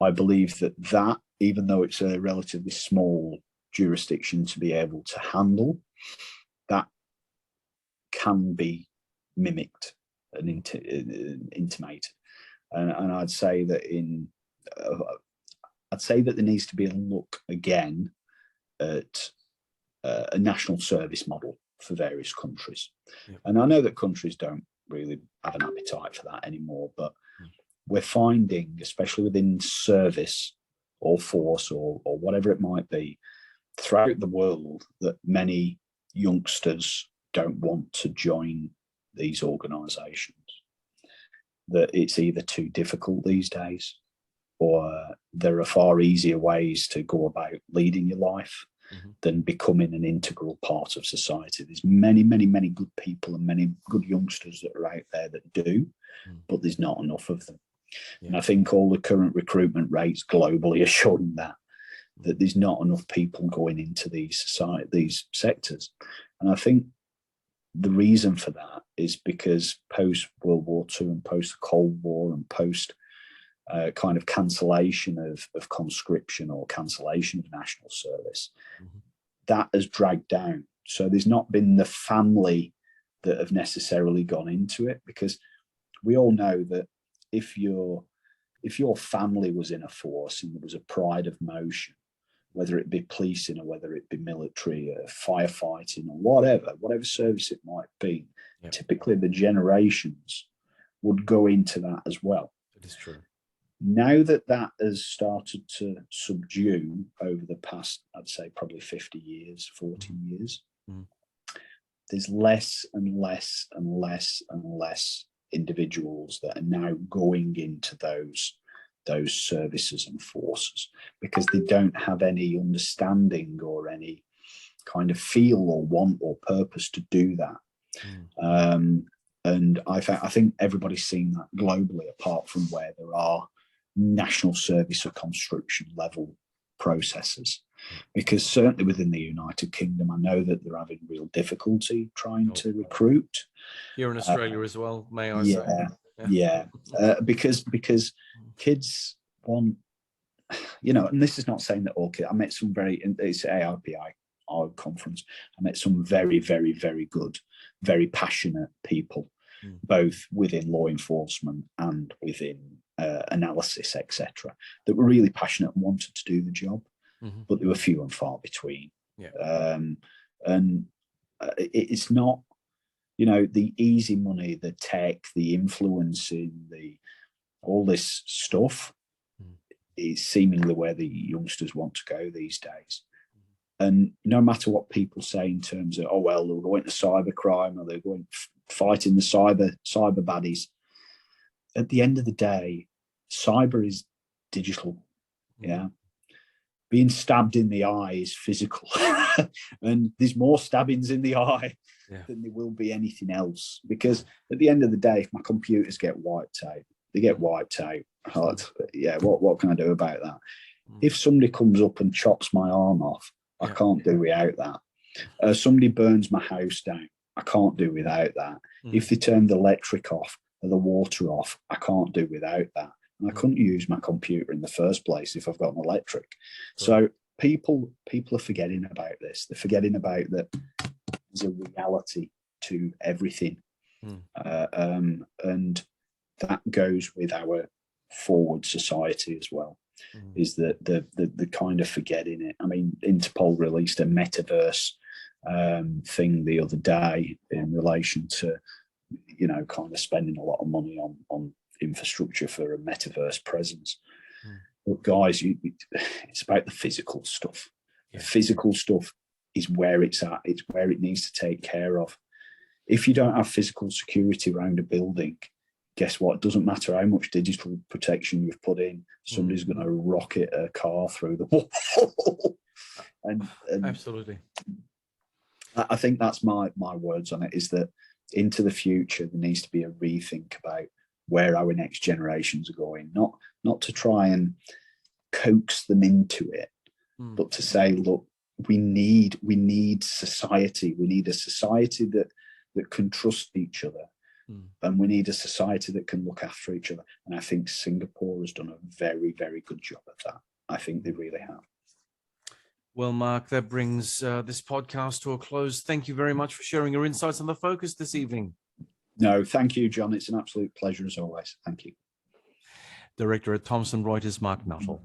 I believe that even though it's a relatively small jurisdiction to be able to handle, that can be mimicked and intimated. And I'd say that there needs to be a look again at a national service model for various countries. Yeah. And I know that countries don't really have an appetite for that anymore, but we're finding, especially within service or force or whatever it might be, throughout the world, that many youngsters don't want to join these organisations. That it's either too difficult these days, or there are far easier ways to go about leading your life than becoming an integral part of society. There's many, many, many good people and many good youngsters that are out there that do, but there's not enough of them. Yeah. And I think all the current recruitment rates globally are showing that there's not enough people going into these sectors. And I think the reason for that is because post World War II and post the Cold War and post kind of cancellation of conscription or cancellation of national service, that has dragged down. So there's not been the family that have necessarily gone into it, because we all know that if your family was in a force and there was a pride of motion, whether it be policing or whether it be military, firefighting or whatever service it might be, typically the generations would go into that as well. It is true. Now that has started to subdue over the past, I'd say probably 50 years, 40 years, there's less and less and less and less individuals that are now going into those services and forces, because they don't have any understanding or any kind of feel or want or purpose to do that. And I think everybody's seen that globally, apart from where there are national service or conscription level processes, because certainly within the United Kingdom, I know that they're having real difficulty trying to recruit. Here in Australia as well, may I say? Yeah. Because kids want, and this is not saying that all kids. I met some it's AIPI, our conference. I met some very, very, very good, very passionate people, both within law enforcement and within analysis, etc., that were really passionate and wanted to do the job, but they were few and far between. And it's not, the easy money, the tech, the influencing, all this stuff is seemingly where the youngsters want to go these days. And no matter what people say in terms of, they're going to cybercrime or they're going fighting the cyber baddies, at the end of the day, cyber is digital. Being stabbed in the eye is physical. And there's more stabbings in the eye than there will be anything else. Because at the end of the day, if my computers get wiped out, they get wiped out. What can I do about that? If somebody comes up and chops my arm off, I can't do without that. Somebody burns my house down, I can't do without that. If they turn the electric off or the water off, I can't do without that. And I couldn't use my computer in the first place if I've got an electric. So people are forgetting about this. They're forgetting about that there's a reality to everything. And that goes with our forward society as well, is that the kind of forgetting it. I mean, Interpol released a metaverse thing the other day in relation to, kind of spending a lot of money on infrastructure for a metaverse presence. But guys, it's about the physical stuff. The physical stuff is where it's at. It's where it needs to take care of. If you don't have physical security around a building, guess what? It doesn't matter how much digital protection you've put in, somebody's going to rocket a car through the wall. and absolutely. I think that's my words on it, is that into the future, there needs to be a rethink about where our next generations are going, not to try and coax them into it, but to say, look, we need society. We need a society that can trust each other. And we need a society that can look after each other. And I think Singapore has done a very, very good job of that. I think they really have. Well, Mark, that brings this podcast to a close. Thank you very much for sharing your insights on the focus this evening. No, thank you, John. It's an absolute pleasure as always. Thank you. Director at Thomson Reuters, Mark Nuttall.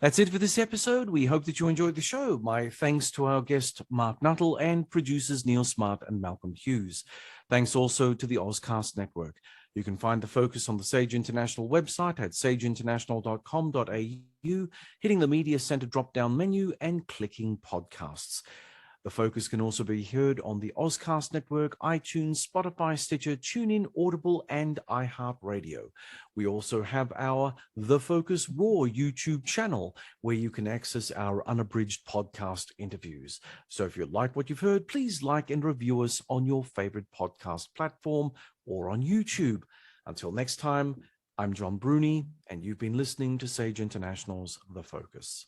That's it for this episode. We hope that you enjoyed the show. My thanks to our guest, Mark Nuttall, and producers Neil Smart and Malcolm Hughes. Thanks also to the Ozcast Network. You can find the focus on the Sage International website at sageinternational.com.au, hitting the Media Center drop-down menu and clicking podcasts. The focus can also be heard on the Ozcast Network, iTunes, Spotify, Stitcher, TuneIn, Audible, and iHeartRadio. We also have our The Focus Raw YouTube channel, where you can access our unabridged podcast interviews. So if you like what you've heard, please like and review us on your favorite podcast platform or on YouTube. Until next time, I'm John Bruni, and you've been listening to Sage International's The Focus.